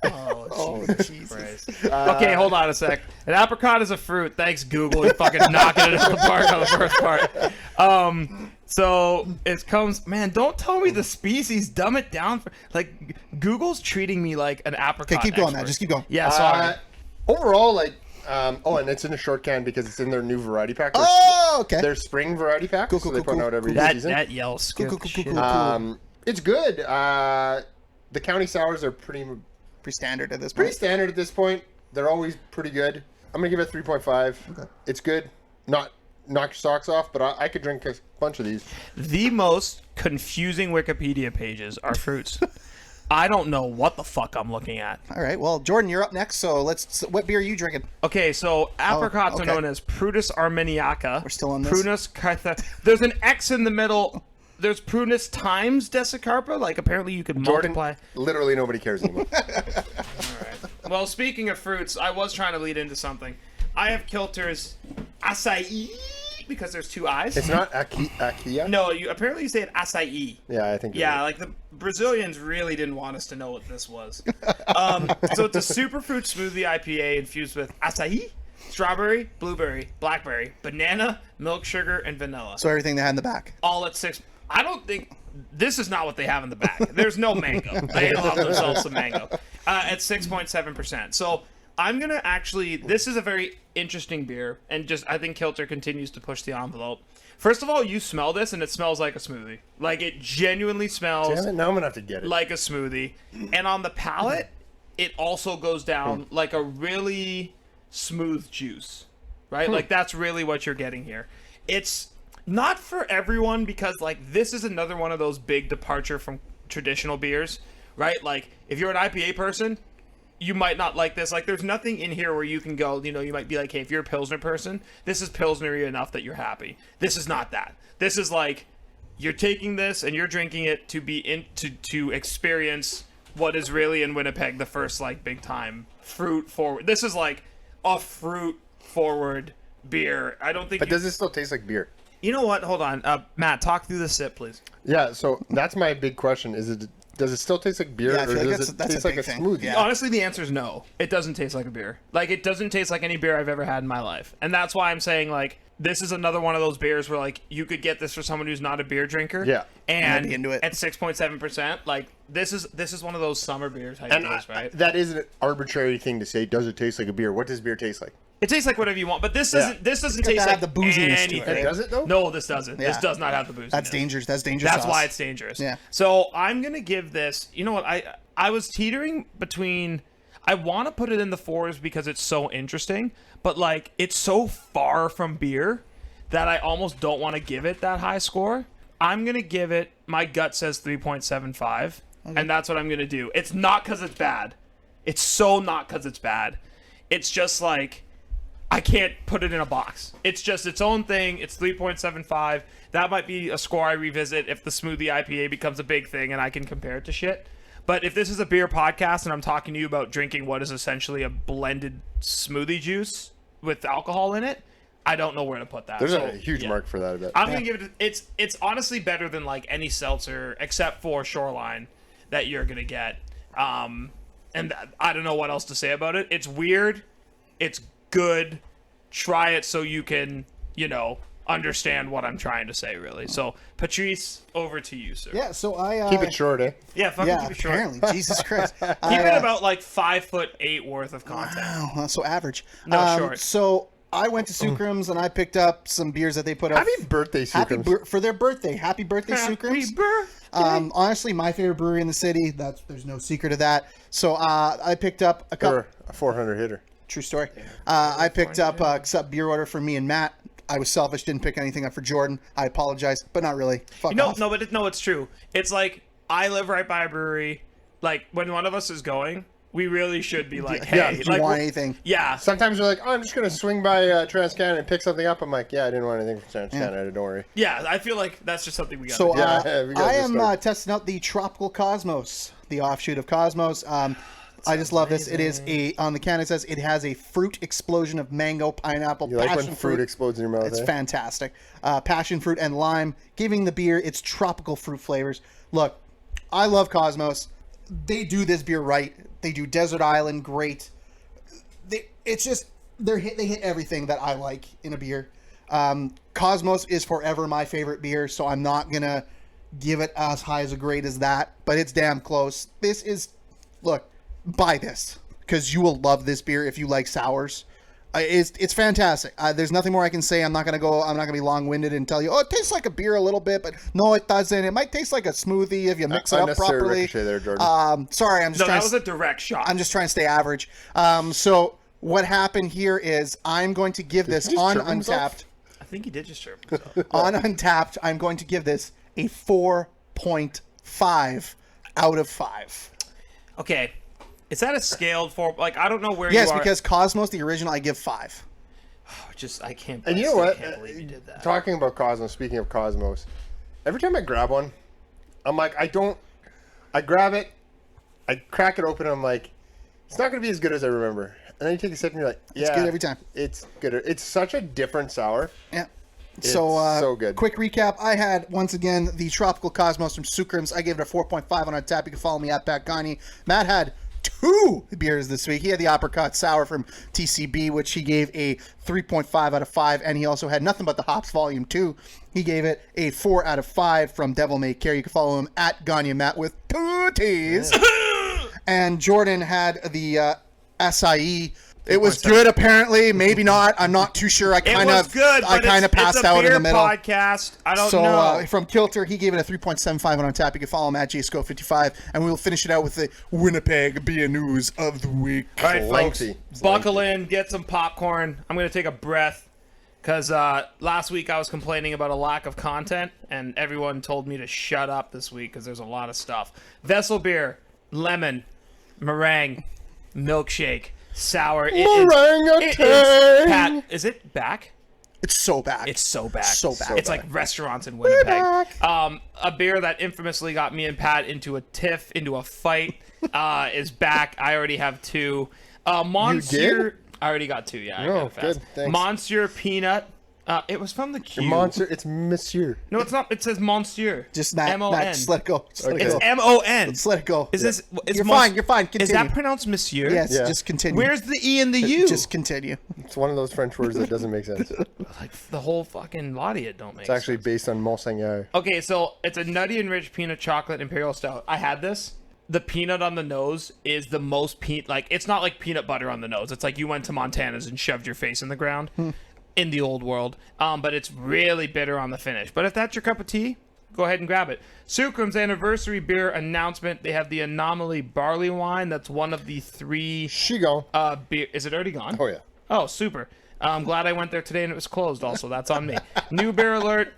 Oh, Jesus. Okay, hold on a sec. An apricot is a fruit. Thanks, Google. You're fucking knocking it out of the park on the first part. So it comes. Man, don't tell me the species. Dumb it down. Like Google's treating me like an apricot. Okay, keep going, expert. Matt. Just keep going. Yeah, sorry. Overall, like, and it's in a short can because it's in their new variety pack. Oh, okay. Their spring variety pack. Cool, so cool, they cool, put cool. out every that season. yells. Cool, cool, cool, cool, cool. It's good. The County Sours are pretty Standard at this point. standard at this point. They're always pretty good. I'm gonna give it 3.5. Okay. It's good. Not knock your socks off, but I could drink a bunch of these. The most confusing Wikipedia pages are fruits. I don't know what the fuck I'm looking at. All right. Well, Jordan, you're up next. So what beer are you drinking? Okay, so apricots okay. are known as Prunus armeniaca. We're still on this? Prunus cartha. There's an X in the middle. There's Prunus times Desicarpa. Like apparently you could Jordan, multiply. literally nobody cares anymore. Well, speaking of fruits, I was trying to lead into something. I have Kilter's Acaii because there's 2 I's. It's not Acaii. No, apparently you say it Acaii. Yeah, I think. you're Yeah, right. like the Brazilians really didn't want us to know what this was. So it's a superfruit smoothie IPA infused with acai, strawberry, blueberry, blackberry, banana, milk sugar, and vanilla. So everything they had in the back. All at 6. I don't think this is not what they have in the back. There's no mango. They love themselves some mango. At 6.7%. So I'm gonna actually. This is a very interesting beer, and just I think Kilter continues to push the envelope. First of all, you smell this, and it smells like a smoothie. Like it genuinely smells Damn it, now I'm gonna have to get it. like a smoothie. And on the palate, it also goes down like a really smooth juice, right? Like that's really what you're getting here. It's not for everyone because like this is another one of those big departure from traditional beers, right? Like if you're an IPA person, you might not like this. Like, there's nothing in here where you can go, you might be like, hey, if you're a Pilsner person, this is Pilsner-y enough that you're happy. This is not that. This is like, you're taking this and you're drinking it to experience what is really in Winnipeg the first, like, big time fruit forward. This is like a fruit forward beer. I don't think. But does it still taste like beer? You know what? Hold on, Matt. Talk through the sip, please. Yeah. So that's my big question: does it still taste like beer, Yeah, I or feel like does it that's taste a like big a thing. smoothie? Yeah. Honestly, the answer is no. It doesn't taste like a beer. Like, it doesn't taste like any beer I've ever had in my life, and that's why I'm saying, like, this is another one of those beers where, like, you could get this for someone who's not a beer drinker. Yeah. And I'd be into it. at 6.7%, like, this is one of those summer beers type And taste, right? that is an arbitrary thing to say. Does it taste like a beer? What does beer taste like? It tastes like whatever you want, but this doesn't. This doesn't It's got taste to like have the booziness to it, anything. right? Does it though? No, this doesn't. This Yeah. does not have the booziness. That's dangerous. That's dangerous. That's sauce. why it's dangerous. Yeah. So I'm gonna give this. You know what? I was teetering between. I want to put it in the 4s because it's so interesting, but, like, it's so far from beer that I almost don't want to give it that high score. I'm gonna give it. My gut says 3.75, and that's what I'm gonna do. It's not because it's bad. It's so not because it's bad. It's just like, I can't put it in a box. It's just its own thing. It's 3.75. That might be a score I revisit if the smoothie IPA becomes a big thing and I can compare it to shit. But if this is a beer podcast and I'm talking to you about drinking what is essentially a blended smoothie juice with alcohol in it, I don't know where to put that. There's So, a huge yeah. mark for that. I bet. I'm gonna give it. It's honestly better than, like, any seltzer except for Shoreline that you're gonna get. And I don't know what else to say about it. It's weird. It's good. Try it so you can, understand what I'm trying to say, really. So, Patrice, over to you, sir. Yeah. So I Keep it short, eh? Yeah, fucking Yeah. keep it short. Apparently, Jesus Christ. Keep it about, like, 5'8" worth of content. Wow, so average. No, short. So I went to Sookrams and I picked up some beers that they put up. Happy birthday, Sookrams. For their birthday. Happy birthday, Sookrams. Honestly, my favorite brewery in the city. There's no secret of that. So I picked up a couple. Or a 400 hitter. True story. I picked up a beer order for me and Matt. I was selfish, didn't pick anything up for Jordan. I apologize, but not really. Fuck off. It's true. It's like, I live right by a brewery. Like, when one of us is going, we really should be like, hey, Yeah, Do you like, want anything? yeah. Sometimes you're like, oh, I'm just going to swing by TransCanada and pick something up. I'm like, yeah, I didn't want anything from TransCanada. Don't worry. Yeah, I feel like that's just something we got. So Yeah, we gotta I just am start. testing out the Tropical Cosmos, the offshoot of Cosmos. I just love this. It is on the can it says it has a fruit explosion of mango, pineapple, You like passion when fruit explodes in your mouth, It's eh? fantastic. Passion fruit and lime, giving the beer its tropical fruit flavors. Look, I love Cosmos. They do this beer right. They do Desert Island great. They hit everything that I like in a beer. Cosmos is forever my favorite beer, so I'm not gonna give it as high as a grade as that, but it's damn close. Buy this because you will love this beer if you like sours. It's fantastic. There's nothing more I can say. I'm not gonna be long-winded and tell you, oh, it tastes like a beer a little bit, but no, it doesn't. It might taste like a smoothie if you mix it up Unnecessary properly. ricochet there, Jordan. Sorry, I'm just No, trying. that was a direct shot. I'm just trying to stay average. So what happened here is I'm going to give this he just on chirp himself? Untapped. I think he did just chirp. On Untapped, I'm going to give this a 4.5 out of 5. Okay. Is that a scaled for? Like, I don't know where Yes, you are. because Cosmos, the original, I give 5. I can't. And I you know still what? can't believe you did that. Talking about Cosmos, speaking of Cosmos, every time I grab one, I'm like, I grab it, I crack it open, and I'm like, it's not going to be as good as I remember. And then you take a sip and you're like, yeah. It's good every time. It's good. It's such a different sour. Yeah. It's so good. Quick recap. I had, once again, the Tropical Cosmos from Sookrams. I gave it a 4.5 on Untapped. You can follow me at Pat Gagne. Matt had 2 beers this week. He had the Apricot Sour from TCB, which he gave a 3.5 out of 5. And he also had Nothing But the Hops Volume 2. He gave it a 4 out of 5 from Devil May Care. You can follow him at Gagne Matt with 2 T's. And Jordan had the Acaii. It was good, apparently. Maybe not. I'm not too sure. I kind was good. I kind of passed out in the middle. Podcast. I don't So know. from Kilter, he gave it a 3.75 on Untapped. You can follow him at JSCO55, and we will finish it out with the Winnipeg Beer News of the Week. All right, folks, Lengthy. buckle in, get some popcorn. I'm going to take a breath because last week I was complaining about a lack of content, and everyone told me to shut up this week because there's a lot of stuff. Vessel beer, lemon, meringue, milkshake sour. Orangutan. Pat, is it back? It's so back. It's so back. So back. It's like restaurants in Winnipeg. A beer that infamously got me and Pat into a tiff, into a fight, is back. I already have 2. Monster. You did? I already got 2. Yeah. I Oh, got it fast. good. Thanks. Monster peanut. It was from the Q. Monster. It's Monsieur. No, it's not. It says Monsieur. Just Matt, M-O-N. just let it go. Just let it It's go. M-O-N. Just let it go. Is this? Is You're fine. You're fine. Continue. Is that pronounced Monsieur? Yes. Yeah. Just continue. Where's the E and the U? Just continue. It's one of those French words that doesn't make sense. It's like the whole fucking lot of it don't make actually sense. based on Monseigneur. Okay, so it's a nutty enriched peanut chocolate imperial stout. I had this. The peanut on the nose is the most like it's not like peanut butter on the nose. It's like you went to Montana's and shoved your face in the ground in the old world. But it's really bitter on the finish. But if that's your cup of tea, go ahead and grab it. Sookrams anniversary beer announcement. They have the Anomaly barley wine. That's one of the 3 She gone. beer. Is it already gone? Oh yeah. Oh, super. I'm glad I went there today and it was closed also. That's on me. New beer alert.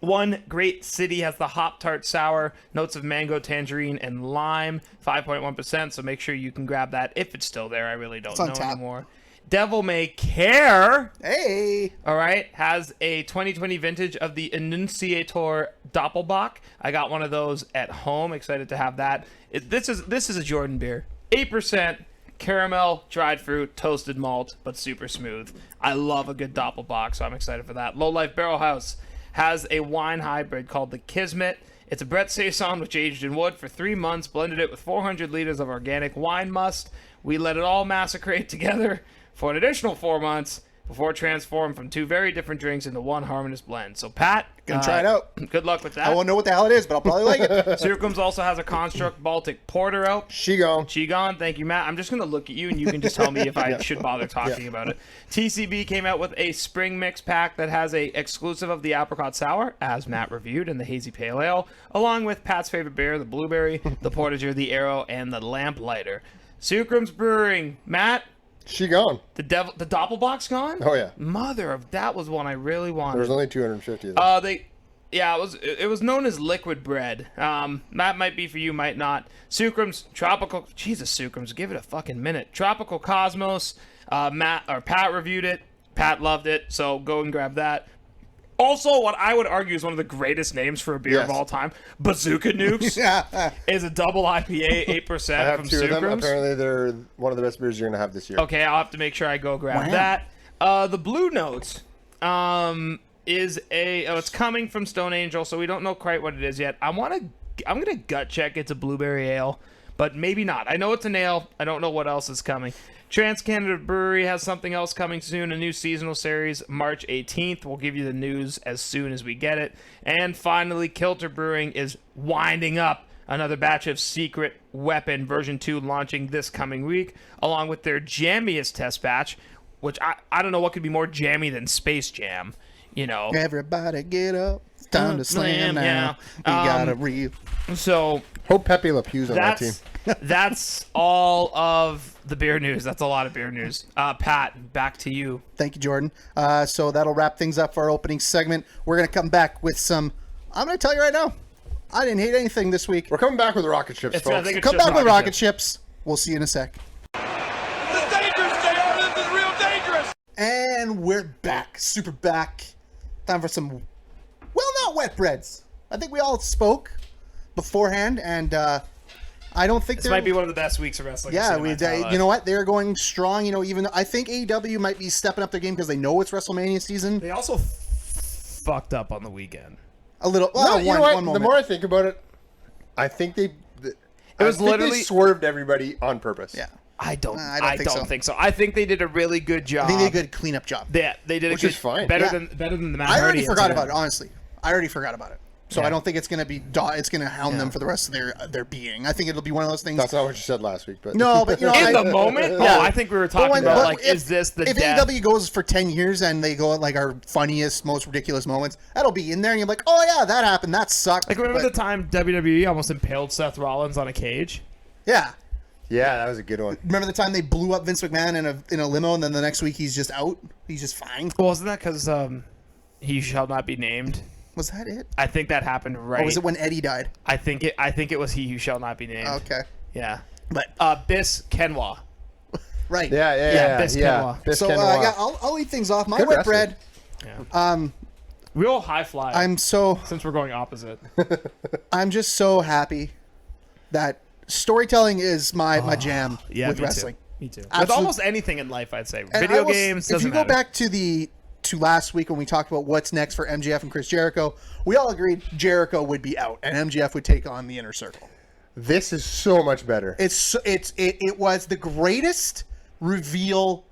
One Great City has the Hop Tart Sour, notes of mango, tangerine, and lime, 5.1%, so make sure you can grab that if it's still there. I really don't on know tap. anymore. Devil May Care, Hey. all right, has a 2020 vintage of the Annunciator Doppelbock. I got one of those at home. Excited to have that. This is a Jordan beer. 8%. Caramel, dried fruit, toasted malt, but super smooth. I love a good Doppelbock, so I'm excited for that. Low Life Barrel House has a wine hybrid called the Kismet. It's a Brett Saison which aged in wood for 3 months, blended it with 400 liters of organic wine must. We let it all macerate together for an additional 4 months before transforming from 2 very different drinks into one harmonious blend. So Pat, Gonna try it out. Good luck with that. I won't know what the hell it is, but I'll probably like it. Sookrams also has a Construct Baltic Porter out. She gone. Chigon, thank you, Matt. I'm just going to look at you and you can just tell me if I should bother talking about it. TCB came out with a spring mix pack that has a exclusive of the Apricot Sour, as Matt reviewed, and the Hazy Pale Ale, along with Pat's favorite beer, the Blueberry, the Portager, the Arrow, and the Lamplighter. Sookrams Brewing, Matt, She gone. the Doppelbock's gone? Oh yeah. Mother of, that was one I really wanted. There's only 250 of them. It was known as liquid bread. That might be for you, might not. Sookrams Tropical, Jesus Sookrams, give it a fucking minute. Tropical Cosmos. Pat reviewed it. Pat loved it, so go and grab that. Also, what I would argue is one of the greatest names for a beer of Yes. all time, Bazooka Nukes, is a double IPA, 8% I have from 2 of them. Sookrams. Apparently, they're one of the best beers you're gonna have this year. Okay, I'll have to make sure I go grab Wow. that. The Blue Notes is it's coming from Stone Angel, so we don't know quite what it is yet. I'm gonna gut check it's a blueberry ale, but maybe not. I know it's an ale. I don't know what else is coming. Canada Brewery has something else coming soon, a new seasonal series, March 18th. We'll give you the news as soon as we get it. And finally, Kilter Brewing is winding up another batch of Secret Weapon version 2 launching this coming week, along with their jammiest test batch, which I don't know what could be more jammy than Space Jam, you know. Everybody get up. It's time to slam now. Yeah. We got a real. So Hope Pepe Le Pew's on that team. that's all of the beer news. That's a lot of beer news. Pat, back to you. Thank you, Jordan. So that'll wrap things up for our opening segment. We're going to come back with some. I'm going to tell you right now, I didn't hate anything this week. We're coming back with rocket ships, I folks. think it's Come just back with rocket rocket ships. We'll see you in a sec. This is dangerous, JR. This is real dangerous. And we're back. Super back. Time for some, well, not wet breads. I think we all spoke beforehand, and I don't think This might be one of the best weeks of wrestling. Yeah, I've seen in my entire life. you know what? They're going strong. You know, even I think AEW might be stepping up their game because they know it's WrestleMania season. They also fucked up on the weekend. A little. No, Well, you know what? one The moment. more I think about it, I think they. was they literally- swerved everybody on purpose. Yeah, I don't I don't think so. I think they did a really good job. I think they did a good cleanup job. They did Which a good, is fine. better Yeah. than the Matt I already Hardy forgot incident. about it. Honestly, I already forgot about it. So Yeah. I don't think it's gonna be. It's gonna hound them for the rest of their being. I think it'll be one of those things. That's not what you said last week, but No, but you know, In I- the moment, Yeah. no, I think we were talking about like, is this the if death? AEW goes for 10 years and they go at like our funniest, most ridiculous moments, that'll be in there, and you're like, oh yeah, that happened, that sucked. Like remember But- the time WWE almost impaled Seth Rollins on a cage? Yeah. yeah, that was a good one. Remember the time they blew up Vince McMahon in a limo, and then the next week he's just out? He's just fine. Well, wasn't that because he shall not be named? Was that it? I think that happened right. Or was it when Eddie died? I think it was he who shall not be named. Okay. Yeah. Bis Kenwa. Right. Yeah. Bis Kenwa. Bis So Kenwa. yeah, I'll lead things off. My Good wet wrestling. bread. Real high fly. I'm since we're going opposite. I'm just so happy that storytelling is my jam Yeah, with me wrestling. Too. Me too. With Absolute- almost anything in life, I'd say. And Video I will- games. If Doesn't you go matter. back to last week when we talked about what's next for MJF and Chris Jericho, we all agreed Jericho would be out and MJF would take on the Inner Circle. This is so much better. It was the greatest reveal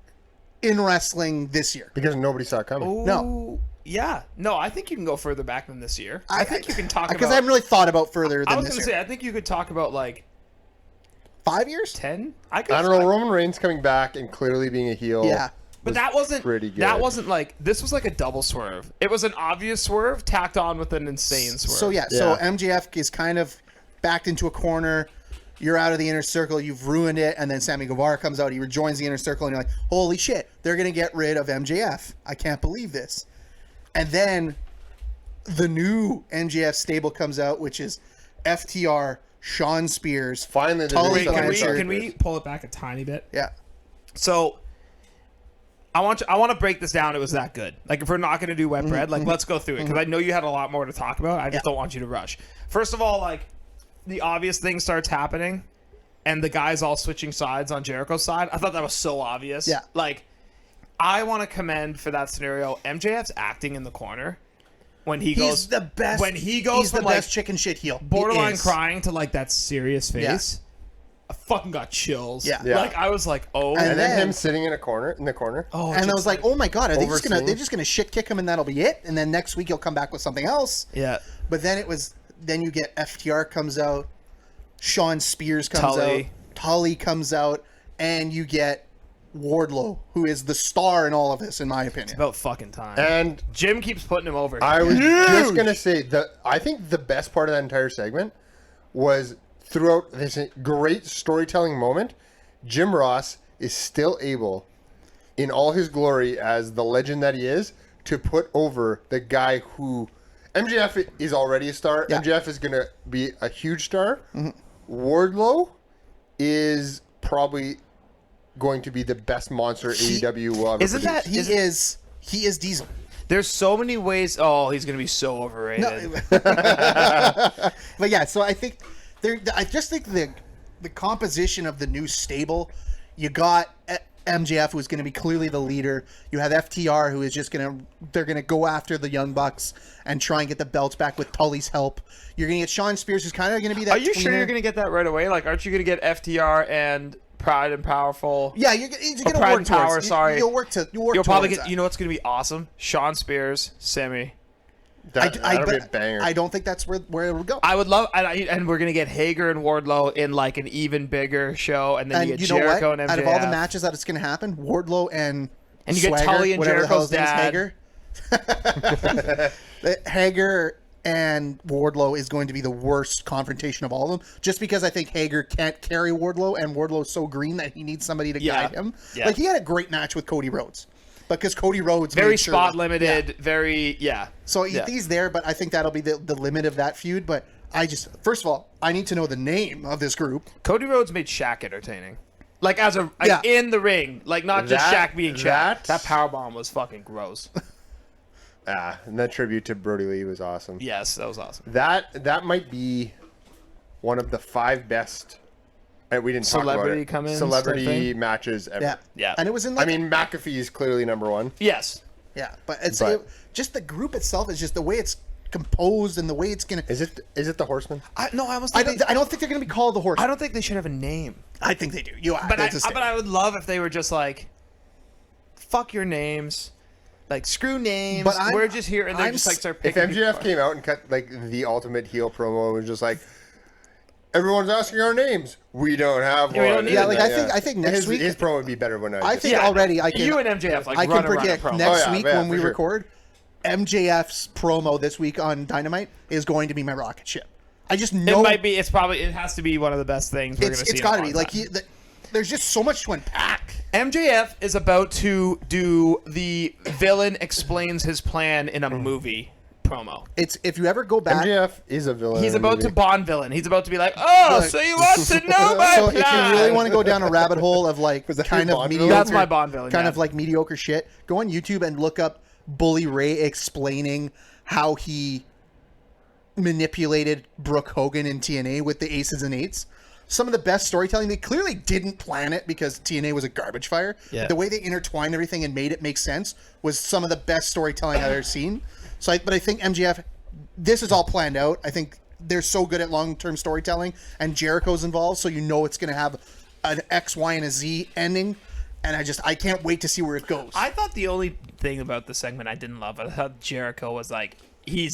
in wrestling this year. Because nobody saw it coming. No. Yeah. No, I think you can go further back than this year. I think you can talk about. Because I haven't really thought about further I than was this going to year. say, I think you could talk about like 5 years? 10. I don't know. Roman Reigns coming back and clearly being a heel. Yeah. But that wasn't pretty good. That wasn't like this was like a double swerve. It was an obvious swerve tacked on with an insane swerve. So so MJF is kind of backed into a corner. You're out of the Inner Circle. You've ruined it. And then Sammy Guevara comes out. He rejoins the Inner Circle. And you're like, holy shit, they're going to get rid of MJF. I can't believe this. And then the new MJF stable comes out, which is FTR, Sean Spears. Finally, the Tully new stuff Blanchard. started. Can we pull it back a tiny bit? Yeah. So I want to break this down. It was that good. Like if we're not going to do wet bread, like let's go through it because I know you had a lot more to talk about. I just don't want you to rush. First of all, like the obvious thing starts happening, and the guys all switching sides on Jericho's side. I thought that was so obvious. Yeah. Like I want to commend for that scenario MJF's acting in the corner when he goes. He's the best. When he goes he's from the like best chicken shit heel. He borderline is. crying to like that serious face. I fucking got chills. Yeah. Yeah. Like I was like, oh. And And then then- him sitting in the corner. Oh, And I was like, oh my god, are they overseeing. they're just gonna shit kick him and that'll be it? And then next week he'll come back with something else. yeah. But then then you get FTR comes out, Sean Spears comes Tully. out, Tully comes out, and you get Wardlow, who is the star in all of this, in my opinion. About fucking time. And Jim keeps putting him over. I was just going to say, I think the best part of that entire segment was throughout this great storytelling moment, Jim Ross is still able, in all his glory as the legend that he is, to put over the guy who... MJF is already a star. Yeah. MJF is going to be a huge star. Wardlow is probably going to be the best monster AEW will ever Isn't that- produce. He is Diesel. There's so many ways. Oh, he's gonna be so overrated. But yeah, so I think I just think the composition of the new stable, you got MJF, who's going to be clearly the leader. You have FTR, who is just they're going to go after the Young Bucks and try and get the belts back with Tully's help. You're going to get Sean Spears, who's kind of going to be that. Are you sure tweener. you're gonna get that right away? Like, aren't you gonna get FTR and Pride and Powerful? Yeah, you're going to Pride work and Power. towards. Sorry, You'll work You'll probably towards get. that. You know what's gonna be awesome? Sean Spears, Sammy. That'll be a banger. I don't think that's where it would go. I would love, and we're gonna get Hager and Wardlow in like an even bigger show, and then And you get you know what? Jericho and MJF. Out of all the matches that it's going to happen, Wardlow and And you get Swagger, Tully and whatever the hell Jericho's his name is, Hager. Hager and Wardlow is going to be the worst confrontation of all of them, just because I think Hager can't carry Wardlow, and Wardlow's so green that he needs somebody to guide him. Yeah. Like, he had a great match with Cody Rhodes, because Cody Rhodes very made sure spot that- limited, yeah. very So Yeah. he's there, but I think that'll be the limit of that feud. But first of all, I need to know the name of this group. Cody Rhodes made Shaq entertaining. Like Yeah. in the ring, like not just That- Shaq being Shaq. that's- That powerbomb was fucking gross. And that tribute to Brody Lee was awesome. Yes, that was awesome. That might be one of the 5 best. We didn't Celebrity talk about it. come in type Celebrity thing? matches ever. Yeah, Yeah. and it was in. I Like, mean, McAfee is clearly number 1. Yes. yeah, but just the group itself is just the way it's composed and the way it's gonna. Is it the Horseman? I almost. I don't think they're gonna be called the Horse. I don't think they should have a name. I think they do. You, But that's a but I would love if they were just like, fuck your names, like screw names. But I'm- we're just here, and they I'm just like s- start If picking. MJF came out and cut like the ultimate heel promo and was just like, everyone's asking our names, we don't have Yeah, we one. don't need Yeah, it. like I think next week. his promo would be better when I think already I can. you and MJF like I run can around predict a promo. next Oh, yeah, week yeah, when we for sure. record, MJF's promo this week on Dynamite is going to be my rocket ship. I just know It might be. It has to be one of the best things we're going to see. it's got to be like there's just so much to unpack. MJF is about to do the villain explains his plan in a movie promo. It's if you ever go back. MJF is a villain. He's in the about to movie. Bond villain. He's about to be like, oh, so you want to know my So if plan? you really want to go down a rabbit hole of like that kind your of Bond mediocre, villain? That's my Bond villain, kind yeah. of like mediocre shit, go on YouTube and look up Bully Ray explaining how he manipulated Brooke Hogan in TNA with the aces and eights. Some of the best storytelling. They clearly didn't plan it because TNA was a garbage fire. Yeah. The way they intertwined everything and made it make sense was some of the best storytelling I've ever seen. But I think MJF, this is all planned out. I think they're so good at long-term storytelling, and Jericho's involved, so you know it's going to have an X, Y, and a Z ending. And I can't wait to see where it goes. I thought the only thing about the segment I didn't love, I thought Jericho was like, he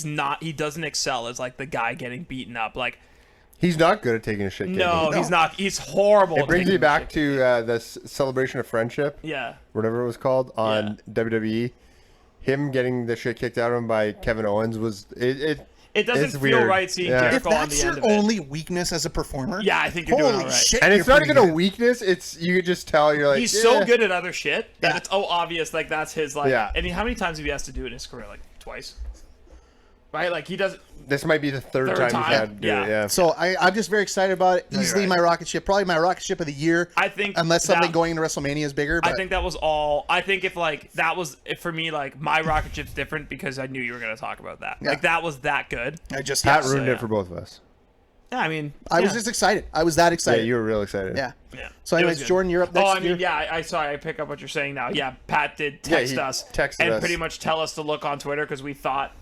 doesn't excel as like the guy getting beaten up. Like, He's not good at taking a shit. no, he's not. He's horrible. It at brings taking me back shit. to the celebration of friendship, Yeah. whatever it was called on WWE. Him getting the shit kicked out of him by Kevin Owens was it. It doesn't it's feel weird. right seeing Yeah. if Jericho on that's the your end of it. only weakness as a performer, Yeah, I think you're holy doing all right. shit, And it's you're not pretty even a good. weakness. It's you could just tell you're like He's so "Eh." good at other shit that Yeah. it's obvious like that's his like. Yeah. And how many times have he has to do it in his career? Like twice. Right? Like he does. This might be the third Third time time? he's had to do Yeah. it. Yeah. So I'm just very excited about it. you're Easily right. my rocket ship, probably my rocket ship of the year. I think unless something that- going into WrestleMania is bigger. But I think that was all. I think if like that was if for me like my rocket ship's different because I knew you were gonna talk about that. Yeah. Like that was that good. I just Pat yes. ruined yeah. it for both of us. Yeah, I mean, I was yeah. just excited. I was that Yeah, excited. you were real excited. Yeah. Yeah. So It was anyways, good. Jordan, you're up next. Oh, I mean, You're- yeah. I sorry, I pick up what you're saying now. Yeah, Pat did text he us texted and us. pretty much tell us to look on Twitter because we thought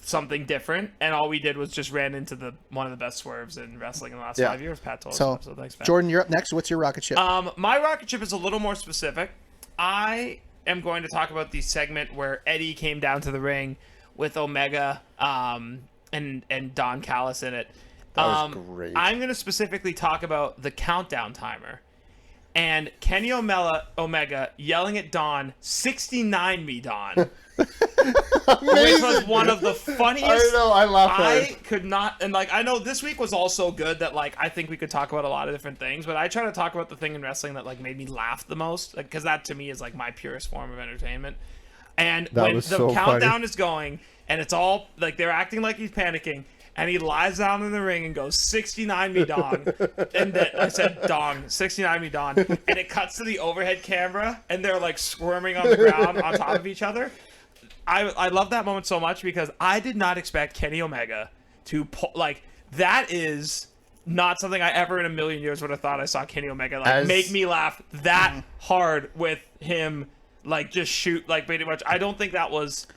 something different, and all we did was just ran into one of the best swerves in wrestling in the last Yeah. 5 years. Pat told So, us. So thanks, Pat. Jordan, you're up next. What's your rocket ship? My rocket ship is a little more specific. I am going to talk about the segment where Eddie came down to the ring with Omega and Don Callis in it. That was great. I'm going to specifically talk about the countdown timer and Kenny Omega yelling at Don, 69 me, Don. Which was one of the funniest. I know, I laughed I hard. could not, and like I know this week was all so good that like I think we could talk about a lot of different things, but I try to talk about the thing in wrestling that like made me laugh the most, like because that to me is like my purest form of entertainment. And That when was the so countdown funny. is going, and it's all like they're acting like he's panicking, and he lies down in the ring and goes 69 me dong, and I said dong 69 me dong, and it cuts to the overhead camera, and they're like squirming on the ground on top of each other. I love that moment so much because I did not expect Kenny Omega to pull like that is not something I ever in a million years would have thought I saw Kenny Omega like make me laugh that hard with him like just shoot like pretty much. I don't think that was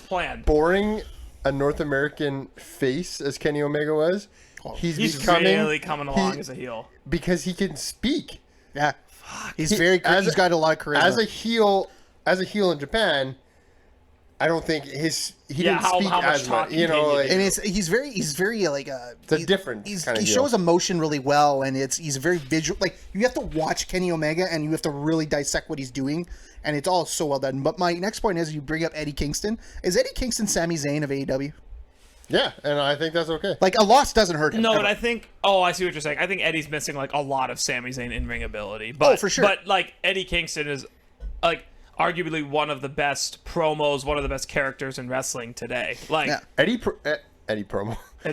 planned. Boring a North American face as Kenny Omega was. He's becoming really coming along as a heel. because he can speak. yeah. He's very good. as He's a- got a lot of charisma. As a heel in Japan, I don't think he didn't how speak much as much. talking You know, can you like, do? and he's very like It's a different he kind of heel. shows emotion really well, and he's very visual. Like you have to watch Kenny Omega, and you have to really dissect what he's doing, and it's all so well done. But my next point is you bring up Eddie Kingston. Is Eddie Kingston Sami Zayn of AEW? yeah, and I think that's okay. Like a loss doesn't hurt him. No, ever. but I think. Oh, I see what you're saying. I think Eddie's missing like a lot of Sami Zayn in ring ability. But, for sure. But like Eddie Kingston is like arguably one of the best promos, one of the best characters in wrestling today. Like Yeah. Eddie promo. Eddie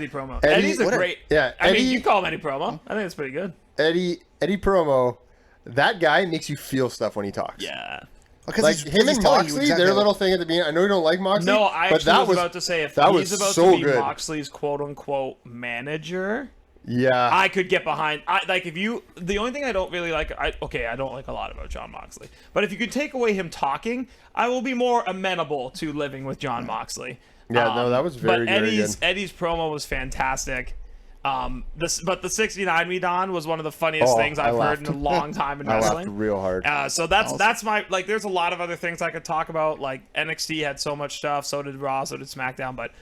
promo. Eddie- Eddie's a whatever. great. Yeah, I mean, Eddie- you call him Eddie promo. I think it's pretty good. Eddie promo. That guy makes you feel stuff when he talks. Yeah. because Like he's him and telling you Moxley, exactly their how- little thing at the beginning. I know you don't like Moxley. No, I but actually that was about to say if that he's was about so to be good. Moxley's quote unquote manager. Yeah, I could get behind. The only thing I don't really like. I don't like a lot about John Moxley. But if you could take away him talking, I will be more amenable to living with John Moxley. Yeah, no, that was very, But very good. Eddie's promo was fantastic. But the 69 me Don was one of the funniest things I I've heard in laughed. a long time in I laughed wrestling. real hard. So that's my like. There's a lot of other things I could talk about. Like NXT had so much stuff. So did Raw. So did SmackDown. But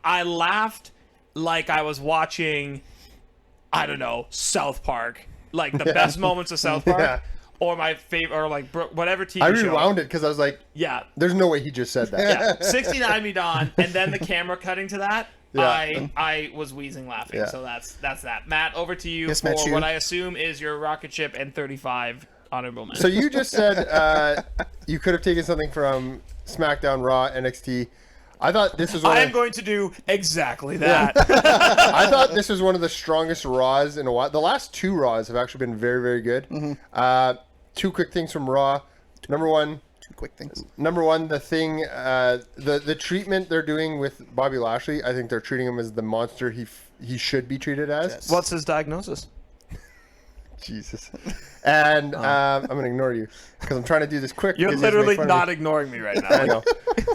I laughed like I was watching. I don't know, South Park. Like the best moments of South Park. Yeah. Or my favorite, or like whatever TV I show. rewound it because I was like, Yeah. "There's no way he just said that." Yeah. 69 me Don, and then the camera cutting to that. Yeah. I was wheezing laughing. Yeah. So that's that. Matt, over to you Yes, for Matt, shoot. what I assume is your rocket ship and 35 honorable mentions. So you just said you could have taken something from SmackDown, Raw, NXT. I thought this was one I of, am going to do exactly that. I thought this was one of the strongest Raws in a while. The last 2 Raws have actually been very, very good. 2 quick things from Raw. Number one, Quick things. the thing, the treatment they're doing with Bobby Lashley, I think they're treating him as the monster he should be treated as. Yes. What's his diagnosis? Jesus. And I'm going to ignore you because I'm trying to do this quick. You're because you guys literally make fun of not me. ignoring me right now. I know.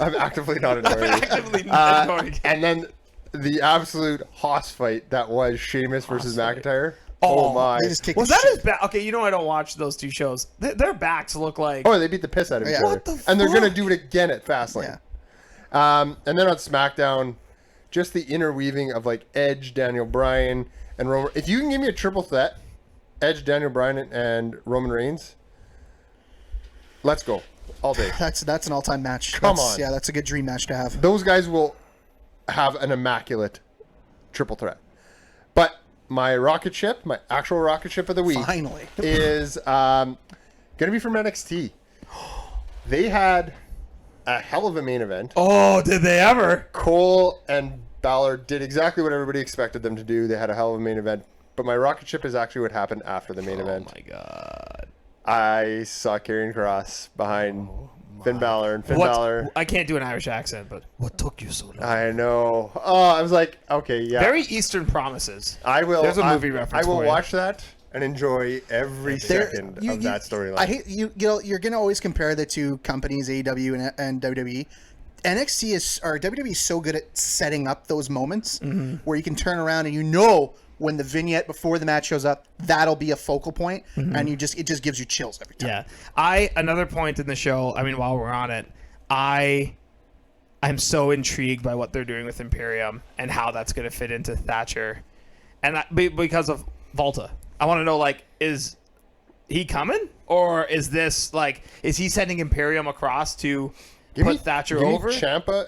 I'm actively not ignoring you. Actively ignoring you. And then the absolute hoss fight that was Sheamus versus fight. McIntyre. Oh, Oh my. They just kicked Was the that shit. his back? Okay, you know I don't watch those 2 shows. Their backs look like. Oh, they beat the piss out of each Yeah. other. What the and they're going to fuck? do it again at Fastlane. Yeah. And then on SmackDown, just the interweaving of like Edge, Daniel Bryan, and Roman. If you can give me a triple threat, Edge, Daniel Bryan, and Roman Reigns, let's go all day. That's an all-time match. Come That's- on. Yeah, that's a good dream match to have. Those guys will have an immaculate triple threat. But my rocket ship, my actual rocket ship of the week, Finally. is going to be from NXT. They had a hell of a main event. Oh, did they ever? Cole and Balor did exactly what everybody expected them to do. They had a hell of a main event. But my rocket ship is actually what happened after the main event. Oh my god. I saw Karrion Kross behind Finn Balor, and Finn Balor. I can't do an Irish accent, but what took you so long? I know. Oh, I was like, okay, yeah. Very Eastern Promises. I will. There's a movie reference I will for you. watch that and enjoy every second of that storyline. I hate you. You know, you're gonna always compare the 2 companies, AEW and WWE. NXT WWE is so good at setting up those moments where you can turn around and you know when the vignette before the match shows up, that'll be a focal point, and it just gives you chills every time. Yeah. Another point in the show, I mean, while we're on it, I'm so intrigued by what they're doing with Imperium and how that's going to fit into Thatcher. And because of Volta. I want to know, like, is he coming? Or is this, like, is he sending Imperium across to put Thatcher give over? Me Ciampa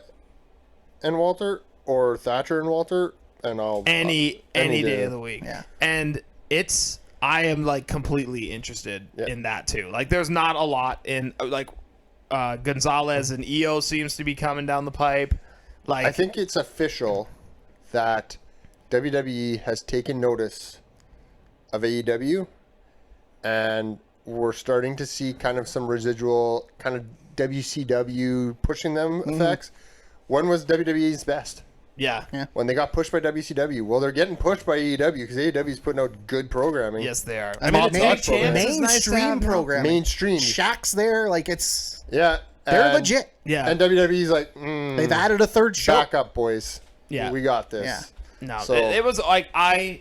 and Walter, or Thatcher and Walter, and I'll Any day of the week. Yeah. And I am like completely interested in that too. Like there's not a lot in like Gonzalez and Eos seems to be coming down the pipe. Like I think it's official that WWE has taken notice of AEW, and we're starting to see kind of some residual kind of WCW pushing them effects. When was WWE's best? yeah. When they got pushed by WCW. Well, they're getting pushed by AEW because AEW is putting out good programming. Yes, they are. I mean, it's main- Big Chance is nice to mainstream have now. programming. Mainstream. Shaq's there, like it's Yeah. they're and- legit. Yeah. And WWE's like, They've added a 3rd show. back up, boys. Yeah. We got this. Yeah. No, So- it was like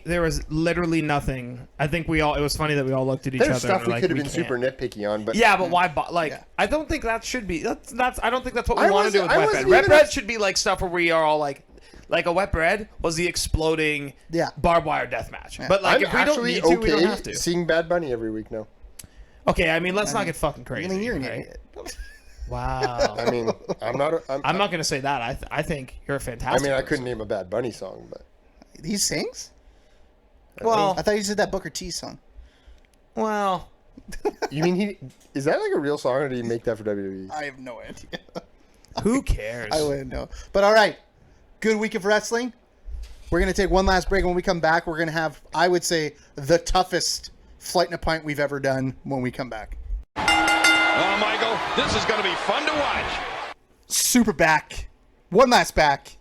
there was literally nothing. I think it was funny that we all looked at each There's other. stuff and we were like, could have been can't. super nitpicky on, but Yeah, but why? Like, Yeah. I don't think that should be. That's. I don't think that's what we I want to do wasn't- with I wet wasn't bread. Wet even bread ups- should be like stuff where we are all like a wet bread was the exploding barbed wire death match. But like, I'm if we don't actually need to, we don't okay have to. seeing Bad Bunny every week now. Okay, I mean, let's not get fucking crazy. I mean, you're an right? idiot. Wow. I mean, I'm not. I'm not going to say that. I think you're a I fantastic. mean, I person. couldn't name a Bad Bunny song, but He sings? Well, I thought you said that Booker T song. well. you mean is that like a real song, or did he make that for WWE? I have no idea. Who cares? I wouldn't know. But all right, good week of wrestling. We're going to take one last break. When we come back, we're going to have, I would say, the toughest Flight in a Pint we've ever done when we come back. Oh, Michael, this is going to be fun to watch. Super back. One last back.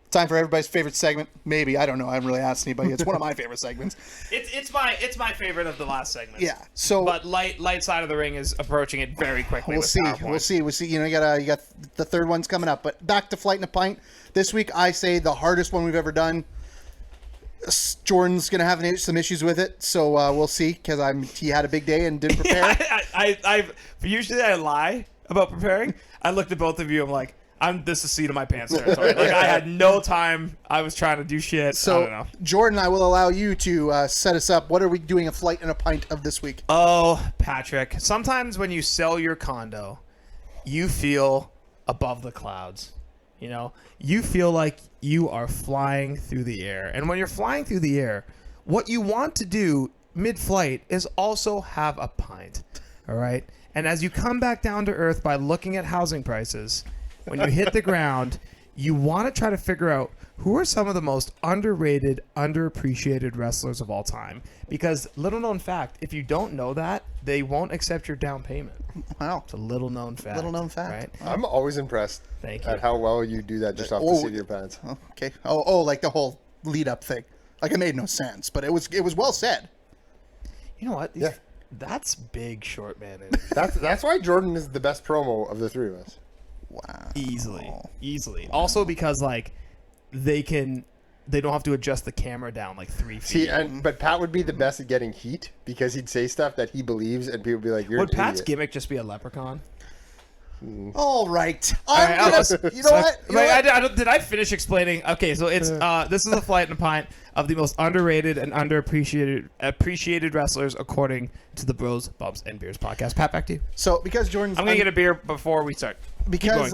Time for everybody's favorite segment. Maybe. I don't know. I haven't really asked anybody. It's one of my favorite segments. It's my favorite of the last segment. Yeah. So But light side of the ring is approaching it very quickly. we'll with see. PowerPoint. We'll see. You know, you got the third one's coming up. But back to Flight in a Pint. This week, I say the hardest one we've ever done. Jordan's gonna have some issues with it, so we'll see because he had a big day and didn't prepare. I usually I lie about preparing. I looked at both of you. I'm like, this is seat of my pants territory. Like I had no time. I was trying to do shit. I don't know. So Jordan, I will allow you to set us up. What are we doing a Flight in a Pint of this week? Oh, Patrick. Sometimes when you sell your condo, you feel above the clouds. You know, you feel like you are flying through the air. And when you're flying through the air, what you want to do mid-flight is also have a pint. All right? And as you come back down to earth by looking at housing prices, when you hit the ground, you want to try to figure out who are some of the most underrated, underappreciated wrestlers of all time. Because little known fact, if you don't know that, they won't accept your down payment. Wow. It's a little known fact. Little known fact. Right? I'm always impressed Thank you. at how well you do that just off the seat of your pants. Oh, okay. Oh, like the whole lead up thing. Like it made no sense, but it was well said. You know what? Yeah. That's big short man. That's why Jordan is the best promo of the three of us. Wow. Easily. Also because like they don't have to adjust the camera down like 3 feet. See, but Pat would be the best at getting heat because he'd say stuff that he believes, and people would be like, "You're Would an Pat's idiot." gimmick just be a leprechaun? All right. Alright, You know what? You know what? Did I finish explaining? Okay, so it's this is a flight and a pint of the most underrated and appreciated wrestlers according to the Bros, Bumps, and Beers podcast. Pat, back to you. So because Jordan's I'm gonna get a beer before we start. because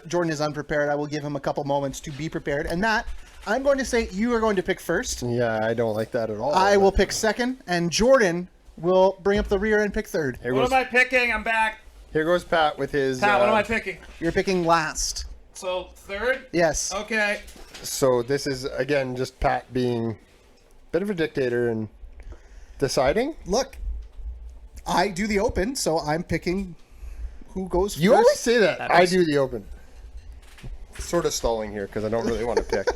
Jordan is unprepared, I will give him a couple moments to be prepared, and that I'm going to say you are going to pick first. Yeah, I don't like that at all. I will pick second, and Jordan will bring up the rear and pick third. Here What goes, am I picking? I'm back. here goes Pat with his. Pat, what am I picking? You're picking last. So third. Yes. Okay. So this is again just Pat being a bit of a dictator and deciding. Look, I do the open, so I'm picking who goes You first. always say that. That I makes- do the open. Sort of stalling here because I don't really want to pick.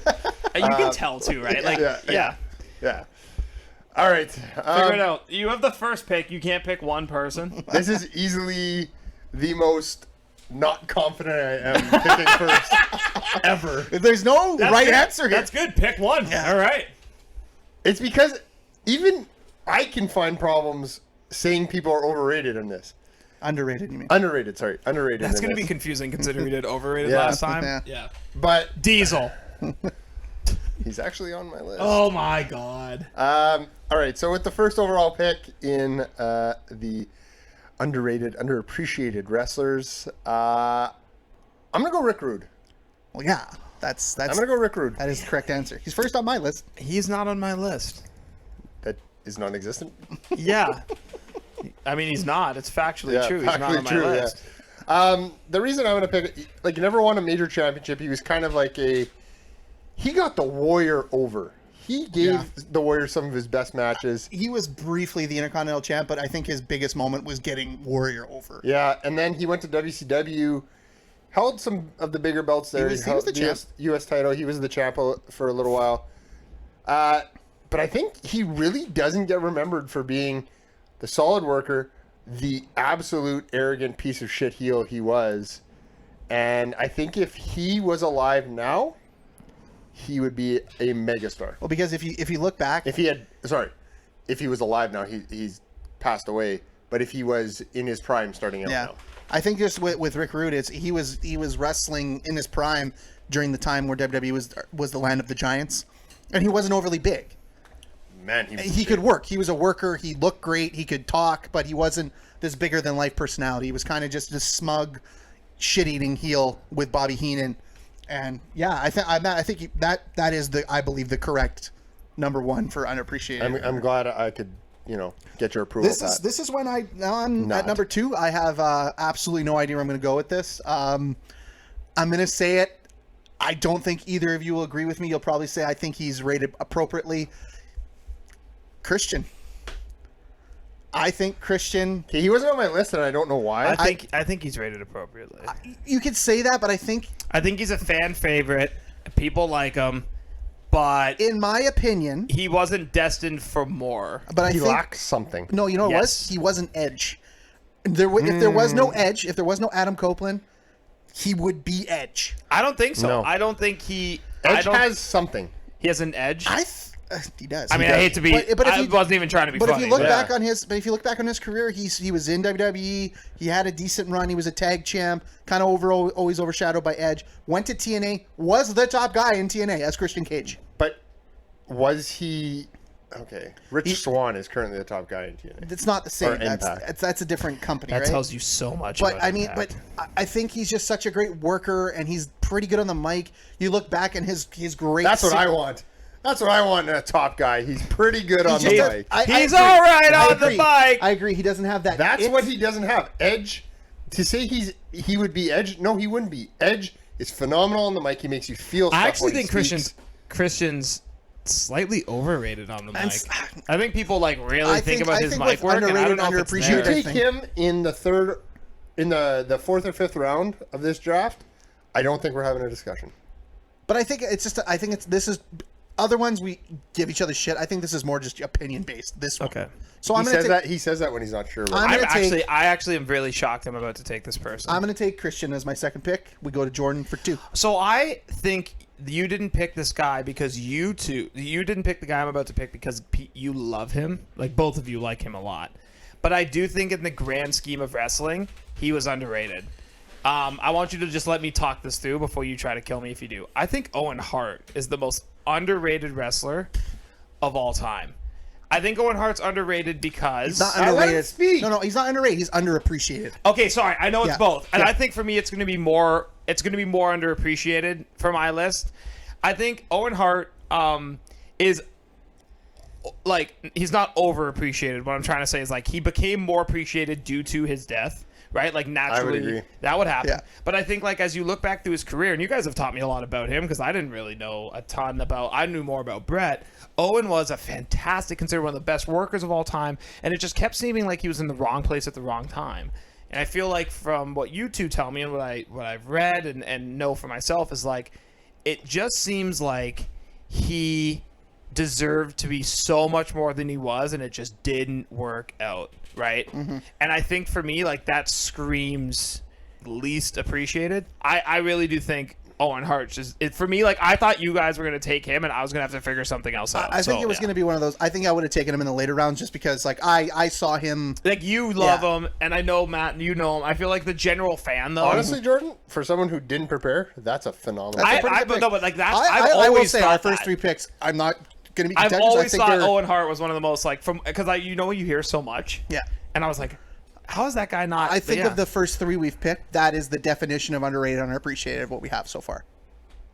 You can tell too, right? Like, yeah. Yeah. All right. Figure it out. You have the first pick. You can't pick one person. This is easily the most not confident I am picking first ever. There's no right good. answer here. That's good. Pick one. All right. It's because even I can find problems saying people are overrated in this. Underrated, you mean? Underrated, sorry. Underrated. That's in going to be this. confusing considering we did overrated Yeah. last time. Yeah. Yeah. But Diesel. he's actually on my list. Oh my god. All right, so with the first overall pick in the underrated, underappreciated wrestlers, I'm gonna go Rick Rude. Well, yeah. That's I'm gonna go Rick Rude. that is the correct answer. He's first on my list. He's not on my list. That is non-existent. Yeah. I mean, he's not. It's factually Yeah, true. He's not factually on my true, yeah. list. The reason I'm gonna pick, like, he never won a major championship. He was kind of like he got the Warrior over. He gave the Warrior some of his best matches. He was briefly the Intercontinental champ, but I think his biggest moment was getting Warrior over. Yeah, and then he went to WCW, held some of the bigger belts there. He was held the champ. US title. He was the champ for a little while. But I think he really doesn't get remembered for being the solid worker, the absolute arrogant piece of shit heel he was. And I think if he was alive now, he would be a megastar. Well, because if you look back, If he was alive now, he's passed away. But if he was in his prime starting out now. I think just with Rick Rude, he was wrestling in his prime during the time where WWE was the land of the giants, and he wasn't overly big. Man, He could work. He was a worker. He looked great. He could talk, but he wasn't this bigger than life personality. He was kind of just this smug, shit-eating heel with Bobby Heenan. And yeah, I think that is I believe the correct number one for unappreciated. I'm glad I could, get your approval. This is when I'm Not. at number two. I have absolutely no idea where I'm going to go with this. I'm going to say it. I don't think either of you will agree with me. You'll probably say I think he's rated appropriately. Christian. I think Christian. He wasn't on my list, and I don't know why. I think he's rated appropriately. You could say that, but I think, I think he's a fan favorite. People like him, but in my opinion, He wasn't destined for more. but I he think lacks something. no. You know what it was? Yes. He wasn't Edge. If there was no Edge, if there was no Adam Copeland, he would be Edge. I don't think so. No. I don't think he. Edge has something. He has an edge. He does. I mean, He I does. hate to be. But if I you- wasn't even trying to be But funny. if you look yeah. back on his career, he was in WWE. He had a decent run. He was a tag champ, kind of always overshadowed by Edge. Went to TNA, was the top guy in TNA as Christian Cage. But was he... Okay. Rich Swann is currently the top guy in TNA. It's not the same. Or Impact. That's a different company, that right? tells you so much. But about I mean, Impact. I think he's just such a great worker, and he's pretty good on the mic. You look back and his great. That's what I want. That's what I want in a top guy. He's pretty good on the just- mic. He's agree. all right I on the agree. bike. I agree. He doesn't have that. That's it. what he doesn't have. Edge, to say he would be Edge, no, he wouldn't be. Edge is phenomenal on the mic. He makes you feel stuff I actually when he think speaks. Christian's slightly overrated on the mic. s- I think people like really I think think- about I his think mic with work. And I underrated, don't know if it's underappreciated, You there. I take him in the fourth or fifth round of this draft, I don't think we're having a discussion. But I think it's just. I think this is. Other ones we give each other shit. I think this is more just opinion based. This one. Okay. So He I'm gonna says take. that he says that when he's not sure. About I'm it. gonna I actually am really shocked I'm about to take this person. I'm gonna take Christian as my second pick. We go to Jordan for 2. So I think you didn't pick this guy because you didn't pick the guy I'm about to pick because you love him. Like both of you like him a lot. But I do think in the grand scheme of wrestling, he was underrated. I want you to just let me talk this through before you try to kill me if you do. I think Owen Hart is the most underrated wrestler of all time. I think Owen Hart's underrated because He's not let him underrated. speak. No, he's not underrated. He's underappreciated. Okay, sorry. I know it's Yeah. both, and Yeah. I think for me, it's going to be more. It's going to be more underappreciated for my list. I think Owen Hart is like he's not overappreciated. What I'm trying to say is like he became more appreciated due to his death, right? Like naturally, agree. that would happen. Yeah. But I think like as you look back through his career, and you guys have taught me a lot about him because I didn't really know a ton about. I knew more about Brett. Owen was a fantastic, considered one of the best workers of all time, and it just kept seeming like he was in the wrong place at the wrong time. And I feel like from what you two tell me and what I've read and know for myself is like it just seems like he deserved to be so much more than he was, and it just didn't work out, right? And I think for me, like that screams least appreciated. I really do think Owen Hart just for me, like I thought you guys were gonna take him, and I was gonna have to figure something else out. I think So, it was yeah. going to be one of those. I think I would have taken him in the later rounds just because, like, I saw him. Like you love Yeah. him, and I know Matt, you know him. I feel like the general fan though. Honestly, Jordan, for someone who didn't prepare, that's a phenomenal. That's a pretty good but pick. no, but like that's I I've will always say thought our first that. 3 picks. I'm not going to be I've contenders. always I thought think they're, Owen Hart was one of the most like from because you hear so much. Yeah. And I was like, how is that guy not? I think yeah. of the first 3 we've picked. That is the definition of underrated, underappreciated of what we have so far.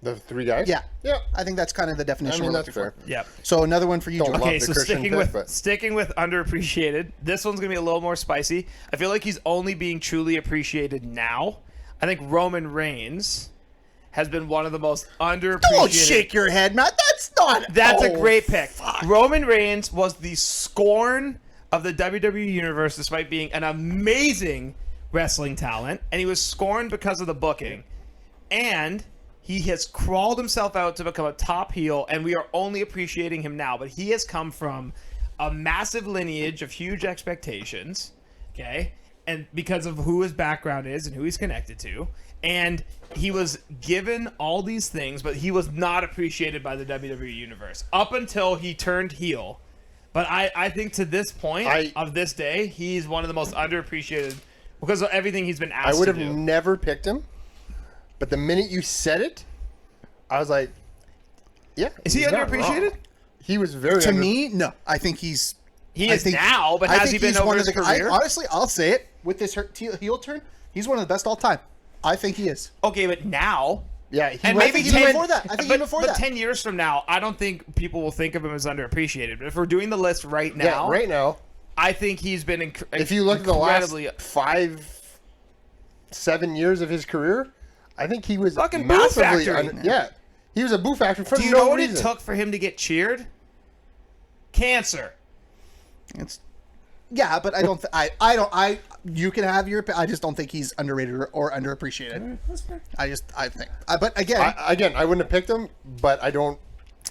The 3 guys. Yeah. Yeah. I think that's kind of the I definition. mean, we're that's looking fair. for. Yeah. So another one for you, Don't Jordan. love Okay, the so Christian pick, sticking with underappreciated. This one's gonna be a little more spicy. I feel like he's only being truly appreciated now. I think Roman Reigns has been one of the most underappreciated. Don't shake your head, Matt. That's not. That's a Oh, great pick. fuck. Roman Reigns was the scorn of the WWE universe despite being an amazing wrestling talent, and he was scorned because of the booking. And he has crawled himself out to become a top heel, and we are only appreciating him now. But he has come from a massive lineage of huge expectations, okay? And because of who his background is and who he's connected to. And he was given all these things, but he was not appreciated by the WWE universe up until he turned heel. But I think to this point of this day, he's one of the most underappreciated because of everything he's been I asked would to have do. never picked him, but the minute you said it, I was like, "Yeah." Is he he's not underappreciated? wrong. He was very. To me, no. I think he's. He I is think- now, but I has he think been he's over one his of the, career? honestly, I'll say it with this heel turn. He's one of the best all time. I think he is. Okay, but now, Yeah, he and went- maybe even 10 before that. I think but, even before but that. 10 years from now, I don't think people will think of him as underappreciated. But if we're doing the list right Yeah, now, right now. I think he's been If you look at the last incredibly 5-7 years of his career, I think he was Fucking boo massively. factory. Yeah, he was a boo factor for Do you no know what reason. it took for him to get cheered? Cancer. It's. Yeah, but I don't. I don't. You can have your. I just don't think he's underrated or underappreciated. I think. But again, I wouldn't have picked him, but I don't.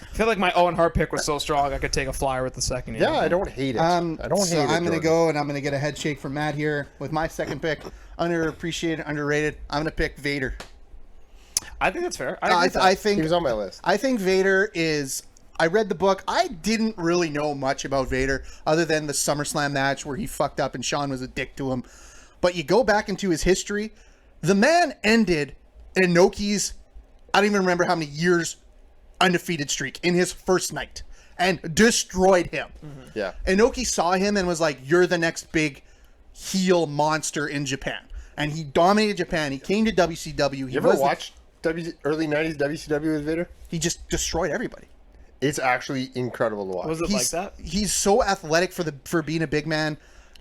I feel like my Owen Hart pick was so strong I could take a flyer with the second. Yeah, I don't hate it. I don't so hate it. I'm going to Jordan. go and I'm going to get a head shake from Matt here with my second pick. Underappreciated, underrated. I'm going to pick Vader. I think that's fair. I He think. was on my list. I think Vader is. I read the book. I didn't really know much about Vader other than the SummerSlam match where he fucked up and Shawn was a dick to him. But you go back into his history, the man ended Inoki's, I don't even remember how many years, undefeated streak in his first night and destroyed him. Yeah. Inoki saw him and was like, "You're the next big heel monster in Japan." And he dominated Japan. He came to WCW. He You ever was watched early '90s WCW with Vader? he just destroyed everybody. It's actually incredible to watch. Was it like that? He's so athletic for being a big man.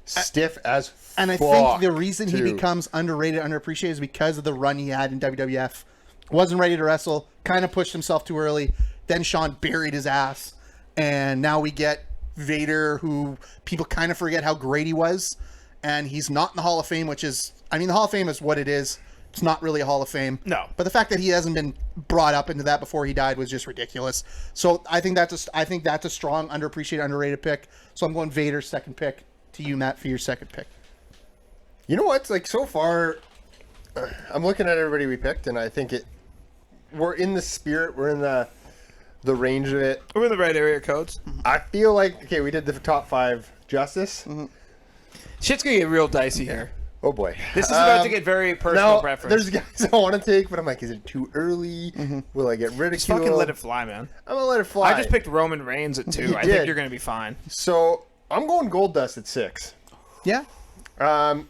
Stiff as fuck. And I think the reason he too. becomes underrated, underappreciated is because of the run he had in WWF wasn't ready to wrestle, kind of pushed himself too early. Then Sean buried his ass, and now we get Vader, who people kind of forget how great he was, and he's not in the Hall of Fame, which is, I mean, the Hall of Fame is what it is. It's not really a Hall of Fame. No. But the fact that he hasn't been brought up into that before he died was just ridiculous. So I think that's a strong, underappreciated, underrated pick. So I'm going Vader, second pick. To you, Matt, for your second pick. You know what's like so far? I'm looking at everybody we picked, and I think we're in the spirit. We're in the range of it. We're in the right area codes. I feel like we did the top 5 justice. Shit's gonna get real dicey here. Oh boy, This is about to get very personal now, preference. there's guys I want to take, but I'm like, is it too early? Will I get ridiculed? Just fucking let it fly, man. I'm gonna let it fly. I just picked Roman Reigns at 2. You I did. think you're gonna be fine. So I'm going Gold Dust at 6. Yeah.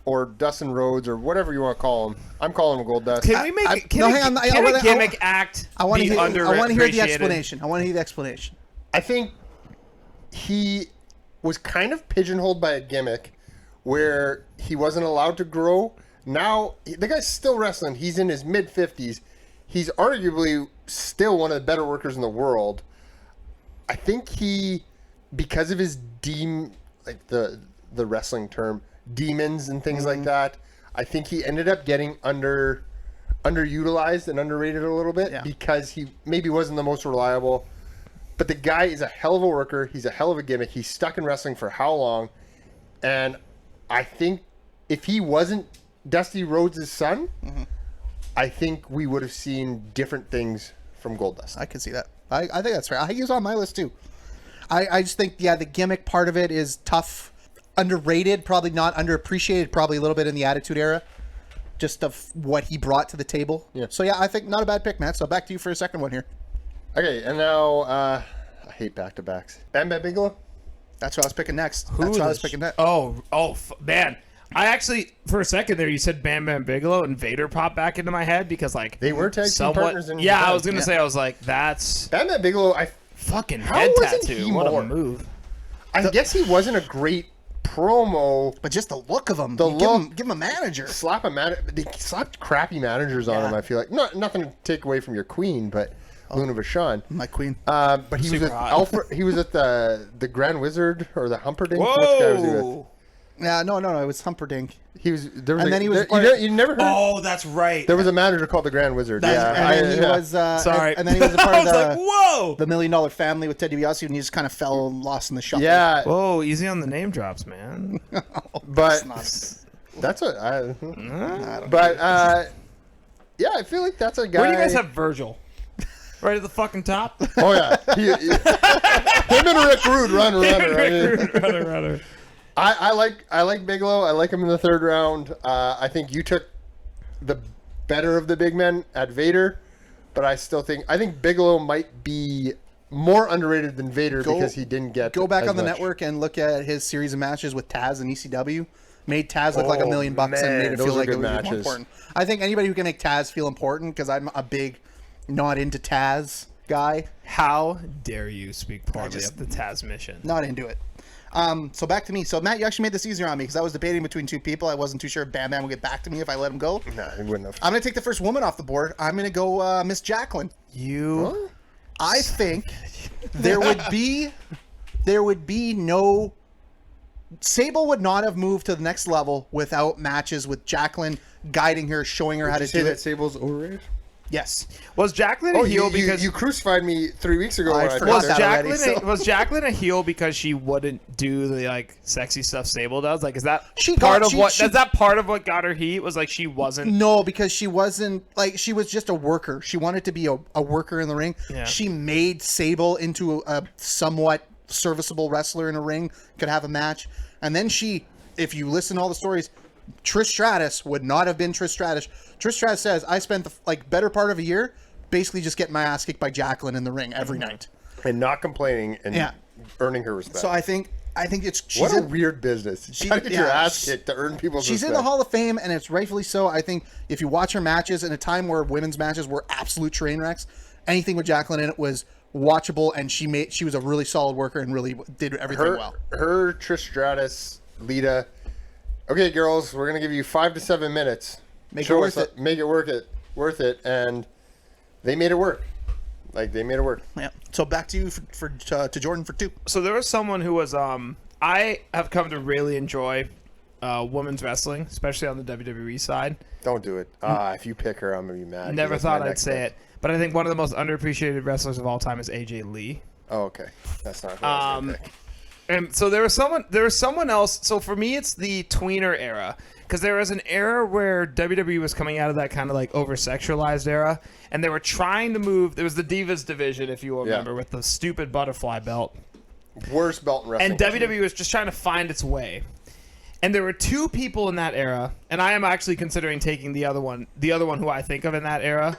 Or Dustin Rhodes, or whatever you want to call him. I'm calling him Gold Dust. Can we make it? Can a gimmick act I want be to hear underappreciated? the explanation. I want to hear the explanation. I think he was kind of pigeonholed by a gimmick where he wasn't allowed to grow. Now, the guy's still wrestling. He's in his mid-50s. He's arguably still one of the better workers in the world. I think he, because of his like the wrestling term, demons and things like that, I think he ended up getting underutilized and underrated a little bit because he maybe wasn't the most reliable. But the guy is a hell of a worker. He's a hell of a gimmick. He's stuck in wrestling for how long? And I think if he wasn't Dusty Rhodes' son, I think we would have seen different things from Goldust. I can see that. I think that's fair. I think he was on my list too. I just think, the gimmick part of it is tough. Underrated, probably not underappreciated, probably a little bit in the Attitude Era, just of what he brought to the table. Yeah. So I think not a bad pick, Matt. So back to you for a second one here. Okay, and now I hate back-to-backs. Bam Bam Bigelow? That's what I was picking next. That's what I was picking next. Man. I actually, for a second there, you said Bam Bam Bigelow and Vader popped back into my head because, like, They were tag team partners in Yeah, Japan. I was going to say, I was like, that's Bam Bam Bigelow, fucking How head wasn't tattoo. he What more? a move. I guess he wasn't a great promo. But just the look of him. The look. Give him a manager. Slap a they slapped crappy managers on him, I feel like. Nothing to take away from your queen, but Luna Vachon. My queen. But he was Super at hot. Alfred, he was at the Grand Wizard or the Humperdinck. Which guy was he with? Whoa. No. It was Humperdinck. He was there was And a, then he was there, part you, of- you never heard. Oh, that's right. There was a manager called the Grand Wizard. And then he was. Sorry. And then he was a part I of was like, whoa. the $1 Million Family with Ted DiBiase, and he just kind of fell and lost in the shuffle. Yeah, Whoa, easy on the name drops, man. but Not- that's what I. But yeah, I feel like that's a guy. Where do you guys have Virgil? Right at the fucking top? Oh yeah, him and Rick Rude, runner. I like Bigelow. I like him in the 3rd round. I think you took the better of the big men at Vader, but I think Bigelow might be more underrated than Vader because he didn't get. Go back as on the much. network and look at his series of matches with Taz and ECW. Made Taz look like $1 million and man, made it those feel are like it good was more matches. important. I think anybody who can make Taz feel important, because I'm a big not into Taz guy, How dare you speak poorly just- of the Taz mission? not into it. So back to me. So Matt, you actually made this easier on me because I was debating between 2 people. I wasn't too sure if Bam Bam would get back to me if I let him go. Nah, he wouldn't have. I'm going to take the first woman off the board. I'm going to go Miss Jacqueline. You. I think there would be no. Sable would not have moved to the next level without matches with Jacqueline guiding her, showing her how to do it. Sable's overrated? Yes. Was Jacqueline a heel because you crucified me 3 weeks ago. I when forgot picked that her. already, so- was Jacqueline a heel because she wouldn't do the like sexy stuff Sable does? Like, is that She part got- of what? she- Is that part of what got her heat? Was like she wasn't. No, because she wasn't like she was just a worker. She wanted to be a worker in the ring. Yeah. She made Sable into a somewhat serviceable wrestler in a ring, could have a match. And then she, if you listen to all the stories, Trish Stratus would not have been Trish Stratus. Trish Stratus says, I spent the better part of a year basically just getting my ass kicked by Jacqueline in the ring every night. and not complaining and earning her respect. So I think it's she's what a in, weird business. You gotta get your yeah, ass kicked to earn people's she's respect. in the Hall of Fame, and it's rightfully so. I think if you watch her matches in a time where women's matches were absolute train wrecks, anything with Jacqueline in it was watchable, and she was a really solid worker and really did everything well. Her Trish Stratus, Lita. Okay, girls, we're gonna give you 5 to 7 minutes. Make it Show worth us- it. Make it worth it. And they made it work. Like, they made it work. Yeah. So back to you to Jordan for 2. So there was someone who was I have come to really enjoy women's wrestling, especially on the WWE side. Don't do it. If you pick her, I'm going to be mad. Never 'cause that's my thought I'd next say pick. it, but I think one of the most underappreciated wrestlers of all time is AJ Lee. Oh, okay. That's not who I was going to pick. And so there was someone else. So for me, it's the tweener era, because there was an era where WWE was coming out of that kind of like over-sexualized era, and they were trying to move. There was the Divas division, if you remember, with the stupid butterfly belt, Worst belt in wrestling. and WWE was just trying to find its way. And there were 2 people in that era, and I am actually considering taking the other one who I think of in that era,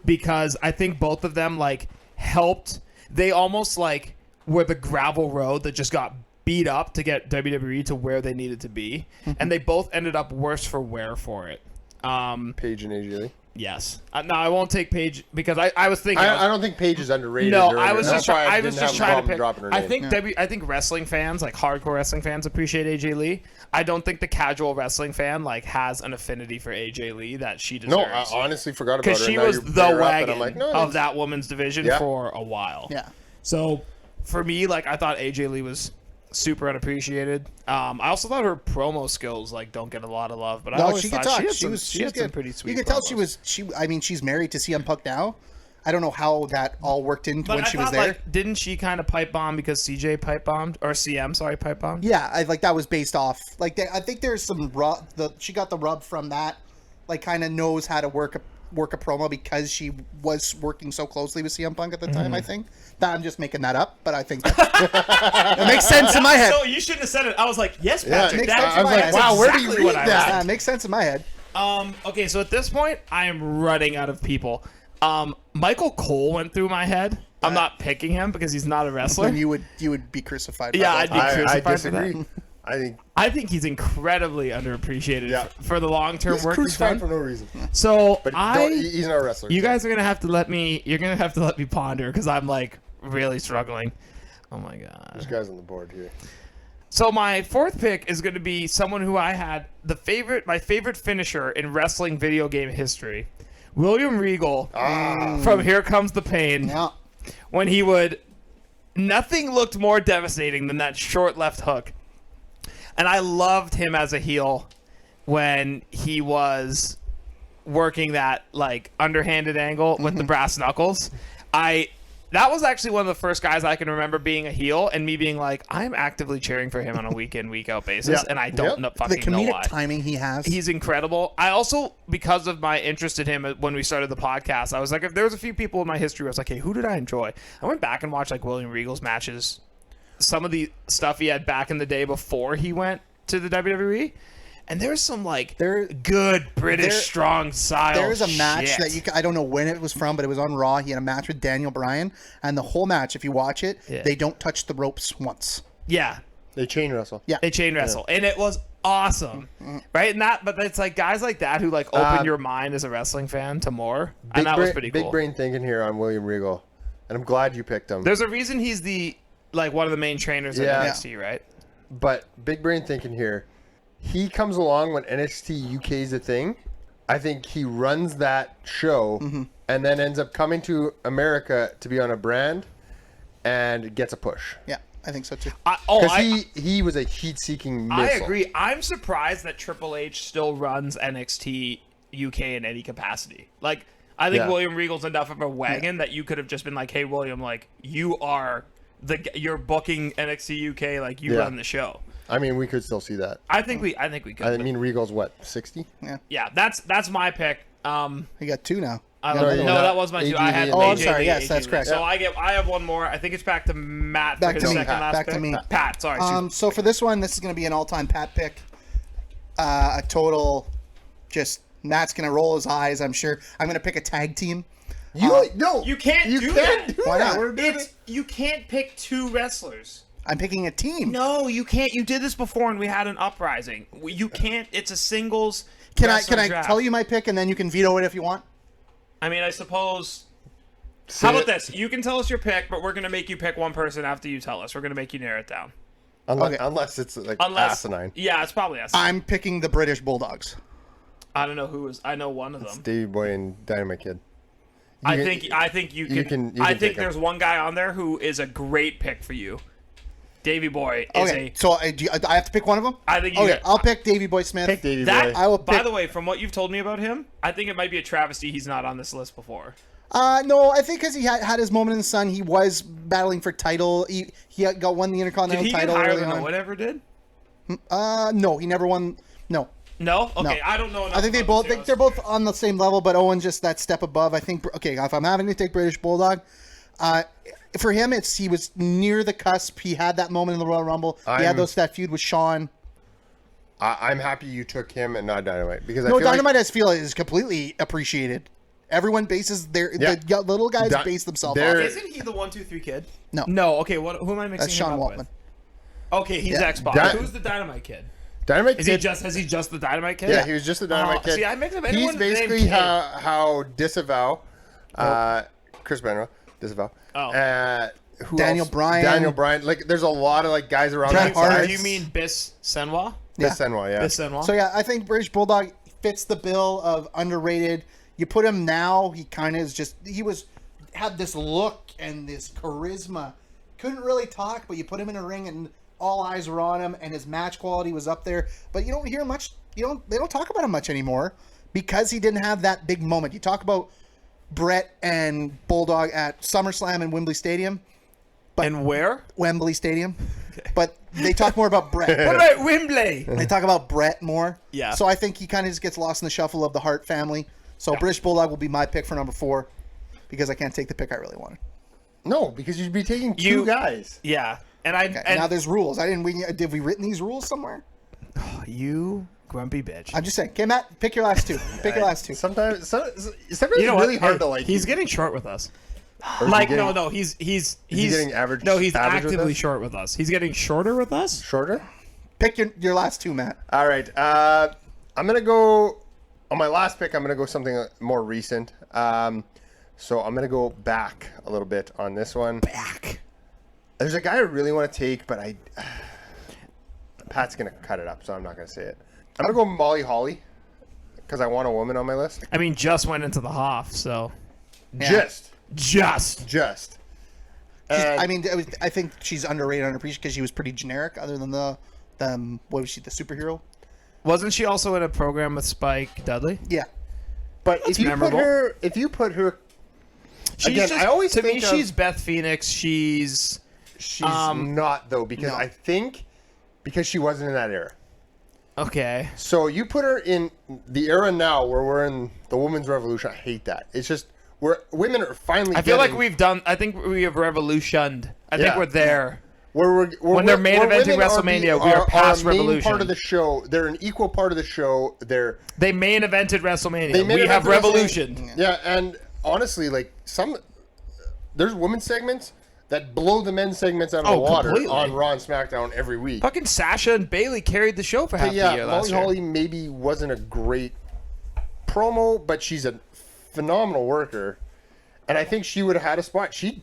because I think both of them like helped. They almost like were the gravel road that just got beat up to get WWE to where they needed to be, and they both ended up worse for wear for it. Paige and AJ Lee. Yes. No, I won't take Paige because I was thinking. I don't think Paige is underrated. No, or I was that's just why I didn't was have just a trying to problem pick. dropping her I name. think I think wrestling fans, like hardcore wrestling fans, appreciate AJ Lee. I don't think the casual wrestling fan like has an affinity for AJ Lee that she deserves. No, I honestly forgot about her. Because she and now was you the bring her up, wagon and I'm like, no, of that women's division Yeah. for a while. Yeah. So for me, like I thought AJ Lee was super unappreciated. I also thought her promo skills like don't get a lot of love, but I No, always she thought could talk. she had some good. pretty sweet. You could tell promos. I mean, she's married to CM Punk now. I don't know how that all worked in But when I she was thought, there. like, didn't she kind of pipe bomb because CJ pipe bombed or CM? Sorry, pipe bombed. Yeah, like that was based off. Like I think there's some rub. She got the rub from that. Like kind of knows how to work a promo because she was working so closely with CM Punk at the time. I think. I'm just making that up, but I think it makes sense in my head. So you shouldn't have said it. I was like, yes, Patrick. makes that sense is in my I was head. like, wow, where do you exactly read what I that? was It makes sense in my head. Okay, so at this point, I am running out of people. Michael Cole went through my head. I'm not picking him because he's not a wrestler. And you would be crucified. by Yeah, both. I'd be I crucified for that. disagree. I think he's incredibly underappreciated Yeah. for the long-term He's work he's crucified done. for no reason. So But he's not a wrestler. you so. guys are gonna have to let me. You're gonna have to let me ponder because I'm like really struggling. Oh my god. There's guys on the board here. So my 4th pick is going to be someone who I had my favorite finisher in wrestling video game history, William Regal from Here Comes the Pain. Yeah. When nothing looked more devastating than that short left hook, and I loved him as a heel when he was working that like underhanded angle with the brass knuckles. That was actually one of the first guys I can remember being a heel and me being like, I'm actively cheering for him on a week in, week out basis, Yeah. and I don't know, The fucking know comedic why. timing he has. He's incredible. I also, because of my interest in him when we started the podcast, I was like, if there was a few people in my history, I was like, hey, who did I enjoy? I went back and watched like William Regal's matches, some of the stuff he had back in the day before he went to the WWE. And there's some like good British strong style. There's a match shit. that I don't know when it was from, but it was on Raw. He had a match with Daniel Bryan, and the whole match, if you watch it, they don't touch the ropes once. Yeah, They chain wrestle. Yeah. they chain wrestle, and it was awesome, right? But it's like guys like that who like open your mind as a wrestling fan to more, and that was pretty cool. Big brain thinking here on William Regal, and I'm glad you picked him. There's a reason he's the like one of the main trainers at Yeah. NXT, right? But big brain thinking here. He comes along when NXT UK is a thing. I think he runs that show and then ends up coming to America to be on a brand and gets a push. Yeah, I think so too. Because he was a heat-seeking missile. I agree. I'm surprised that Triple H still runs NXT UK in any capacity. Like, I think Yeah. William Regal's enough of a wagon that you could have just been like, hey, William, like, you're booking NXT UK, like, you run the show. I mean, we could still see that. I think we could. I mean, Regal's what, 60? Yeah, that's my pick. You got 2 now. That was my 2. I had AJ Oh, I'm AJ sorry. Lee, Yes, AJ that's Lee. correct. So I have one more. I think it's back to Matt Back for to his me. second last Back pick. to me. Pat, sorry. So for this one, this is going to be an all-time Pat pick. A total, just Matt's going to roll his eyes. I'm sure. I'm going to pick a tag team. No, You can't do can't that. do Why that. not? We're doing it. You can't pick 2 wrestlers. I'm picking a team. No, you can't. You did this before, and we had an uprising. You can't. It's a singles. Can I wrestler draft. tell you my pick and then you can veto it if you want? I mean, I suppose. Say How about it. this? You can tell us your pick, but we're gonna make you pick one person after you tell us. We're gonna make you narrow it down. Unless it's like asinine. Yeah, it's probably asinine. I'm picking the British Bulldogs. I don't know who is. I know one of them. Davey Boy and Dynamite Kid. I think you can. I take think him. there's one guy on there who is a great pick for you. Davey Boy is Okay, so I have to pick one of them? I think you Okay, get- I'll pick Davey Boy Smith. Pick Davey that. Boy. I will By pick- the way, from what you've told me about him, I think it might be a travesty he's not on this list before. No, I think because he had his moment in the sun, he was battling for title. He won the Did Intercontinental he get title higher early than on. Owen ever did? No, he never won. No. No. Okay, No. I don't know. I think they both they're both on the same level, but Owen's just that step above. I think. Okay, if I'm having to take British Bulldog, for him, he was near the cusp. He had that moment in the Royal Rumble. He had that feud with Shawn. I'm happy you took him and not Dynamite because I No, feel Dynamite, I feel, is completely appreciated. Everyone bases the little guys base themselves off. Isn't he the 1-2-3 kid? No. No. Okay. Who am I mixing That's him Sean up Waltman. with? Okay, he's Yeah. Xbox. Who's the Dynamite kid? Dynamite Is kid, he just the Dynamite kid? Yeah, he was just the Dynamite kid. See, I mix up He's anyone basically named Kid. how Disavow, Chris Benoit, Disavow. Who Daniel else? Bryan. Daniel Bryan. Like, there's a lot of like guys around Bret that Hart. size. Do you mean Bis Senwa? Bis Senwa, yeah. Bis Senwa. So yeah, I think British Bulldog fits the bill of underrated. You put him now, he kind of is just had this look and this charisma. Couldn't really talk, but you put him in a ring and all eyes were on him, and his match quality was up there. But you don't hear much. They don't talk about him much anymore because he didn't have that big moment. You talk about Brett and Bulldog at SummerSlam and Wembley Stadium. And where? Wembley Stadium. But they talk more about Brett. What about Wembley? They talk about Brett more. Yeah. So I think he kind of just gets lost in the shuffle of the Hart family. So British Bulldog will be my pick for number 4 because I can't take the pick I really wanted. No, because you'd be taking two guys. Yeah. And Okay, now there's rules. Did we written these rules somewhere? you grumpy bitch. I'm just saying. Okay, Matt, pick your last two. Pick your last two. Sometimes it's You know really what? hard Hey, to like. He's you. getting short with us. Or is Like he getting no, he's getting average? No, he's average with actively us? short with us. He's getting shorter with us. shorter. Pick your last two, Matt. All right. I'm gonna go on my last pick. I'm gonna go something more recent. So I'm gonna go back a little bit on this one. Back. There's a guy I really want to take, but Pat's gonna cut it up, so I'm not gonna say it. I'm gonna go Molly Holly because I want a woman on my list. I mean, just went into the Hoff, so Just. And I think she's underrated, underappreciated because she was pretty generic. Other than the what was she, the superhero? wasn't she also in a program with Spike Dudley? Yeah. but if you memorable. put her, She's again, just, I always to me think of- she's Beth Phoenix. She's not though because No. I think because she wasn't in that era. okay. So you put her in the era now where we're in the women's revolution. I hate that. It's just where women are finally. I feel like getting- we've done. I think we have revolutioned. I think Yeah. we're there. when they're main eventing WrestleMania, we are past a main Revolution. part of the show. They're an equal part of the show. They main evented WrestleMania. They main We have evented revolution. Yeah, and honestly, like there's women's segments that blow the men's segments out of the water completely. on Raw and SmackDown every week. Fucking Sasha and Bailey carried the show for half the year last Molly year. Holly maybe wasn't a great promo, but she's a phenomenal worker, and I think she would have had a spot. She'd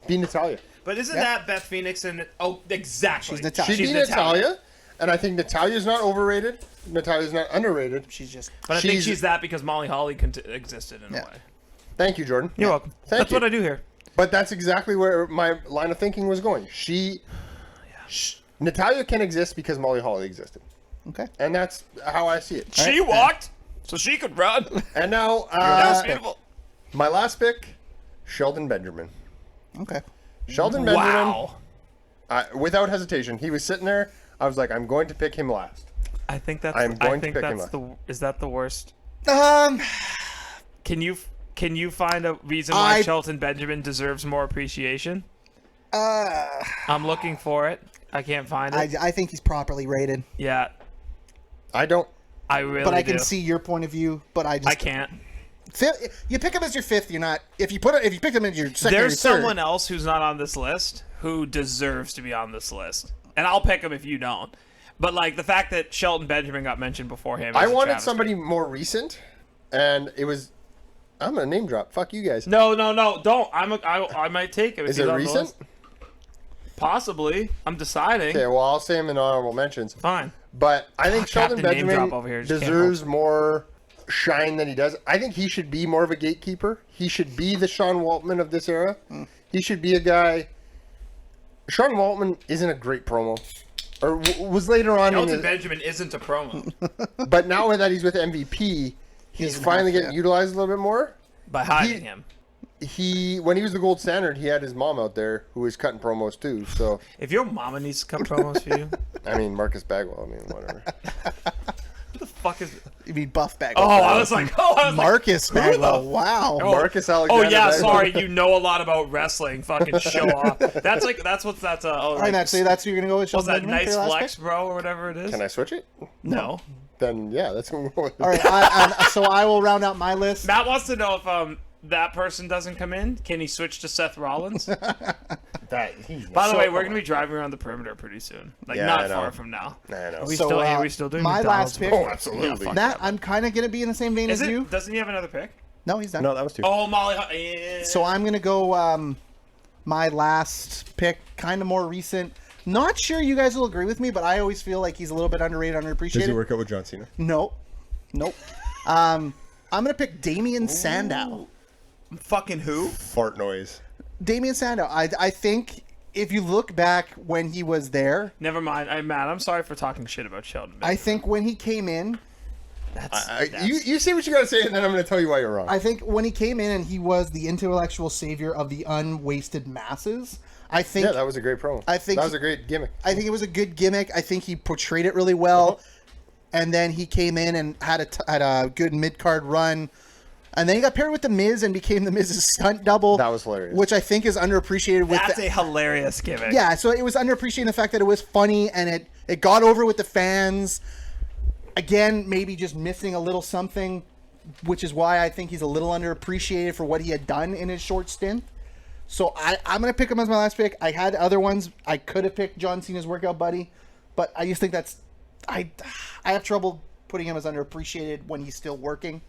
be Natalia. But isn't that Beth Phoenix and exactly? She's Natalia. She'd be Natalia, and I think Natalia's not overrated. Natalia's not underrated. She's just. But I think she's- she's that because Molly Holly existed in a way. Thank you, Jordan. You're welcome. Thank That's you. what I do here. But that's exactly where my line of thinking was going. Natalia can exist because Molly Holly existed, Okay. and that's how I see it. She walked so she could run. And now, That's beautiful. my last pick, Sheldon Benjamin. Okay. Sheldon Benjamin, Wow. without hesitation, he was sitting there. I was like, I'm going to pick him last. I think that's. I'm going to think pick him that's up. Is that the worst? Um. Can you find a reason why I- Shelton Benjamin deserves more appreciation? I'm looking for it. I can't find it. I think he's properly rated, Yeah, I don't. I really but I do. can see your point of view. But I just. I can't. You pick him as your fifth. You're not. If you pick him as your second, or There's third, someone else who's not on this list who deserves to be on this list, and I'll pick him if you don't. But like the fact that Shelton Benjamin got mentioned before him, I is a wanted travesty. somebody more recent, and it was. I'm gonna name drop. Fuck you guys. No, don't. I might take him. If Is he's it on the recent? list. Possibly. I'm deciding. Okay, well I'll say him in honorable mentions. Fine. But I think Sheldon Captain Name Benjamin Drop over here just can't deserves more shine that he does. I think he should be more of a gatekeeper. He should be the Sean Waltman of this era. He should be a guy. Sean Waltman isn't a great promo. Or was later on Shelton Benjamin isn't a promo. But now that he's with MVP, he's finally getting utilized a little bit more. By hiding him. When he was the gold standard, he had his mom out there who was cutting promos too. So If your mama needs to cut promos for you, I mean, Marcus Bagwell. I mean, whatever. who the fuck is... You mean Buff Bagwell? Oh, I was like, Marcus Bagwell. Wow. Marcus Alexander. Oh yeah, Bagwell. sorry. You know a lot about wrestling. Fucking show off. That's what's that? All right, Matt, so that's who you're gonna go with. What's Sheldon that? Benjamin for Nice your last flex, pick? bro, or whatever it is. Can I switch it? No. Then yeah, that's what we're going with. All right, so I will round out my list. Matt wants to know if that person doesn't come in, can he switch to Seth Rollins? By the way, we're gonna be driving around the perimeter pretty soon. Like Yeah, I not know. far from now. I know. Are we still doing my McDonald's? last pick. Oh, absolutely. fuck Matt, I'm kind of gonna be in the same vein Is as you. Doesn't he have another pick? No, he's done. No, that was 2. Oh, Molly. Yeah. So I'm gonna go. My last pick, kind of more recent. Not sure you guys will agree with me, but I always feel like he's a little bit underrated, underappreciated. Does he work out with John Cena? Nope. I'm gonna pick Damien Sandow. Fucking who? Fart noise. Damien Sandow. I think if you look back when he was there, Never mind. Matt, I'm sorry for talking shit about Sheldon. I think when he came in, You say what you gotta say, and then I'm gonna tell you why you're wrong. I think when he came in and he was the intellectual savior of the unwasted masses. I think Yeah, that was a great promo. I think that was a great gimmick. I think it was a good gimmick. I think he portrayed it really well. And then he came in and had a good mid-card run. And then he got paired with The Miz and became The Miz's stunt double. That was hilarious. Which I think is underappreciated. That's a hilarious gimmick. Yeah, so it was underappreciated in the fact that it was funny and it got over with the fans. Again, maybe just missing a little something, which is why I think he's a little underappreciated for what he had done in his short stint. So I'm going to pick him as my last pick. I had other ones. I could have picked John Cena's workout buddy, but I just think I have trouble putting him as underappreciated when he's still working.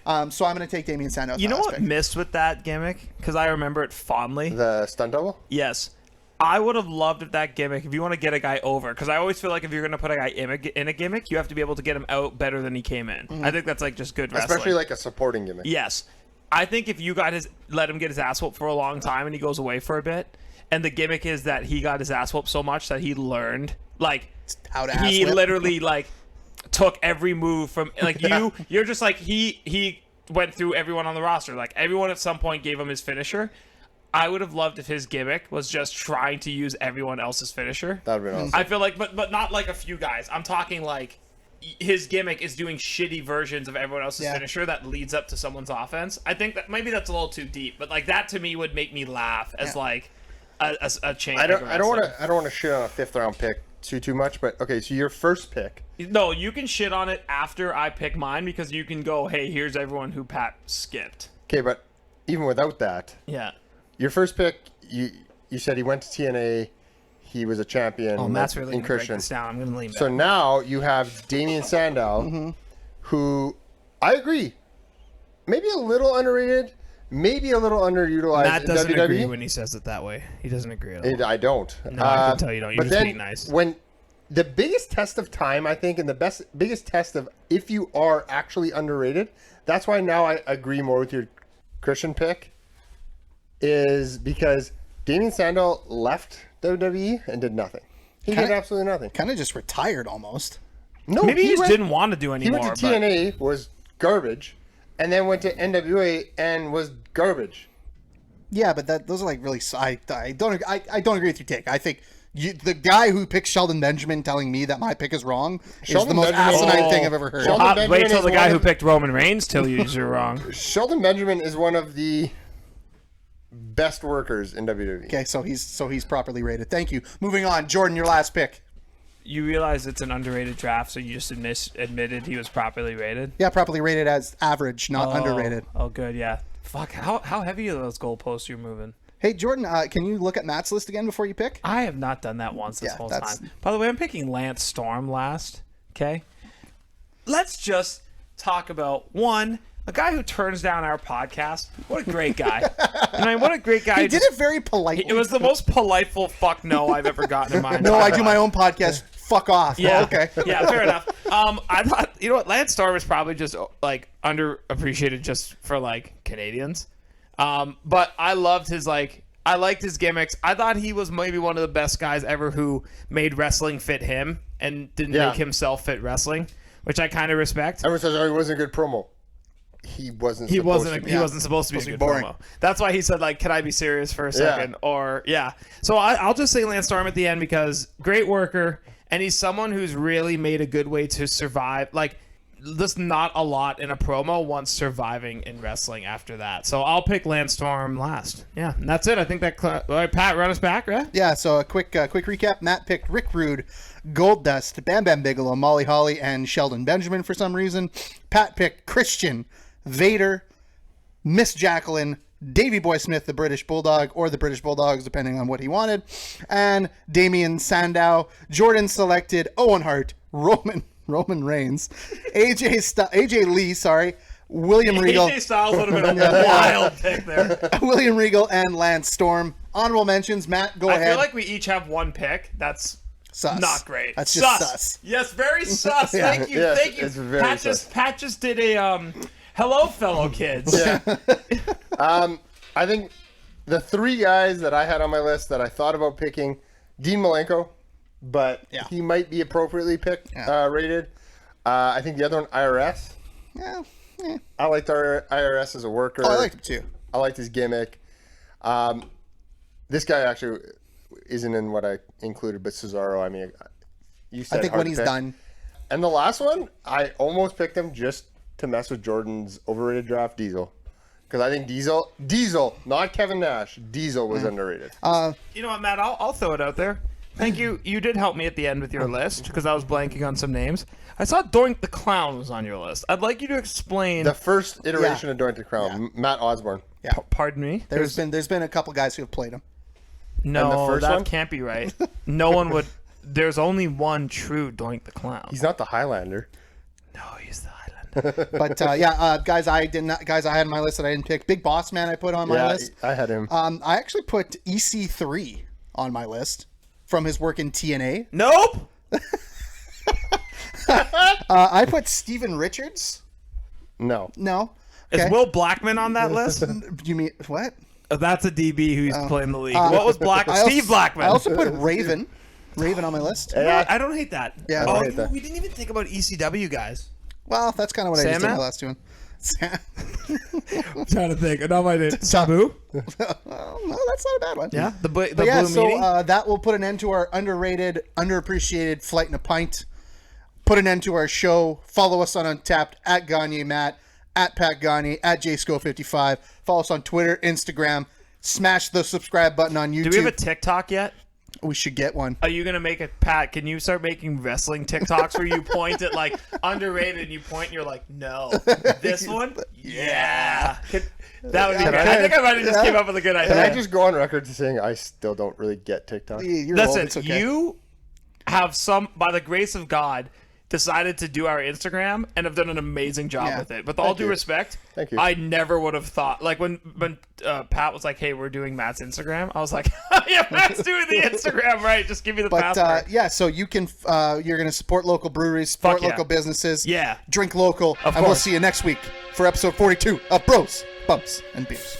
So I'm going to take Damien Sandow as You my know last what pick. missed with that gimmick? Because I remember it fondly. The stunt double? Yes. I would have loved if that gimmick, if you want to get a guy over, because I always feel like if you're going to put a guy in a gimmick, you have to be able to get him out better than he came in. I think that's like just good wrestling. Especially like a supporting gimmick. Yes. I think if you let him get his ass whooped for a long time and he goes away for a bit, and the gimmick is that he got his ass whooped so much that he learned, like, How to he ass whip. literally, like, took every move from, like, you're just like, he went through everyone on the roster. Like, everyone at some point gave him his finisher. I would have loved if his gimmick was just trying to use everyone else's finisher. That would have been awesome. I feel like, but not like a few guys. I'm talking like his gimmick is doing shitty versions of everyone else's finisher that leads up to someone's offense. I think that maybe that's a little too deep, but like that to me would make me laugh as like a change. I don't want to shit on a 5th round pick too much, but okay, so your first pick. No, you can shit on it after I pick mine because you can go, hey, here's everyone who Pat skipped. Okay, but even without that, Yeah. your first pick, you said he went to TNA, he was a champion. Oh, Matt's really in gonna break Christian. this down. I'm gonna lean back. So now you have Damien Sandow, who I agree, maybe a little underrated, maybe a little underutilized. Matt doesn't in WWE. agree when he says it that way. He doesn't agree at all. I don't. No, I can tell you don't. You're but just then being nice. When the biggest test of time, I think, and the biggest test of if you are actually underrated, that's why now I agree more with your Christian pick, is because Damien Sandow left WWE and did nothing. He did absolutely nothing. Kind of just retired almost. No, Maybe he just went- didn't want to do He anymore. went to TNA, was garbage, and then went to NWA and was garbage. Yeah, but those are like really. I don't agree with your take. I think the guy who picked Sheldon Benjamin telling me that my pick is wrong is Sheldon the most Benjamin- asinine thing I've ever heard. Sheldon Benjamin Wait till is the guy one who of- picked Roman Reigns tells you you're wrong. Sheldon Benjamin is one of the best workers in WWE. Okay, so he's properly rated. Thank you. Moving on, Jordan, your last pick. You realize it's an underrated draft, so you just admitted he was properly rated? Yeah, properly rated as average, not underrated. Oh, good, yeah. Fuck, how heavy are those goalposts you're moving? Hey, Jordan, can you look at Matt's list again before you pick? I have not done that once this Yeah, whole that's- time. By the way, I'm picking Lance Storm last, okay? Let's just talk about, a guy who turns down our podcast. What a great guy. I mean, what a great guy. He did it very politely. It was the most politeful fuck no I've ever gotten in my No, entire I do my life. own podcast. Fuck off. Yeah. Oh, okay. Yeah, fair enough. I thought you know what? Lance Storm is probably just like underappreciated just for like Canadians. But I loved his I liked his gimmicks. I thought he was maybe one of the best guys ever who made wrestling fit him and didn't make himself fit wrestling, which I kind of respect. Everyone says, "Oh, he wasn't a good promo." He wasn't. He wasn't supposed to be a good boring. promo. That's why he said, like, "Can I be serious for a second?" Or So I'll just say Lance Storm at the end because great worker, and he's someone who's really made a good way to survive. Like, there's not a lot in a promo once surviving in wrestling after that. So I'll pick Lance Storm last. Yeah, and that's it. I think that all right, Pat, run us back, right? Yeah, so a quick recap. Matt picked Rick Rude, Goldust, Bam Bam Bigelow, Molly Holly, and Sheldon Benjamin for some reason. Pat picked Christian, Vader, Miss Jacqueline, Davey Boy Smith, the British Bulldog, or the British Bulldogs, depending on what he wanted, and Damian Sandow. Jordan selected Owen Hart, Roman Reigns, AJ Lee, William Regal. AJ Styles would have been a wild pick there. William Regal and Lance Storm. Honorable mentions, Matt, go ahead. I feel like we each have one pick. That's sus. Not great. That's just sus. Yes, very sus. Yeah. Thank you. Yes, Thank you. it's very sus. Pat just did a hello, fellow kids. Yeah. I think the three guys that I had on my list that I thought about picking, Dean Malenko, but he might be appropriately picked, rated. I think the other one, IRS. Yeah. I liked our IRS as a worker. Oh, I liked him too. I liked his gimmick. This guy actually isn't in what I included, but Cesaro, I mean, you said I think hard when to he's pick. done. And the last one, I almost picked him just to mess with Jordan's overrated draft, Diesel. Because I think Diesel, not Kevin Nash, Diesel was underrated. You know what, Matt? I'll throw it out there. Thank you. You did help me at the end with your list because I was blanking on some names. I saw Doink the Clown was on your list. I'd like you to explain. The first iteration of Doink the Crown, Matt Osborne. Yeah. Pardon me. There's been a couple guys who have played him. No, And the first that one? can't be right. No one would. There's only one true Doink the Clown. He's not the Highlander. No, he's the Highlander. But guys, I had on my list that I didn't pick. Big Boss Man, I put on my list. I had him. I actually put EC3 on my list from his work in TNA. Nope. I put Steven Richards. No. No. Is Okay. Will Blackman on that list? You mean what? That's a DB who's playing the league. What was Blackman? Steve Blackman. I also put Raven on my list. Yeah. I don't hate that. Yeah. I Oh, hate that. we didn't even think about ECW guys. Well, that's kind of what I just did Sandman? my last two. I'm trying to think. No, I didn't. Sabu? No, that's not a bad one. Yeah. The But blue yeah, meeting? so that will put an end to our underrated, underappreciated Flight in a Pint. Put an end to our show. Follow us on Untapped at Gagne Matt, at Pat Gagne, at JSco55. Follow us on Twitter, Instagram. Smash the subscribe button on YouTube. Do we have a TikTok yet? We should get one. Are you gonna make it, Pat? Can you start making wrestling TikToks where you point at like underrated and you point and you're like, no, this one, yeah. That would be good. I think I might have just came up with a good idea. Can I just go on record to saying I still don't really get TikTok? You're old, Listen, it's okay. you have by the grace of God, decided to do our Instagram and have done an amazing job Yeah. with it. With all due respect, Thank you. I never would have thought, like when Pat was like, hey, we're doing Matt's Instagram, I was like, yeah, Matt's doing the Instagram, right? Just give me the password. But so you can you're going to support local breweries, support Fuck yeah. local businesses, Yeah. drink local, and we'll course. see you next week for episode 42 of Bros, Bumps, and Beers.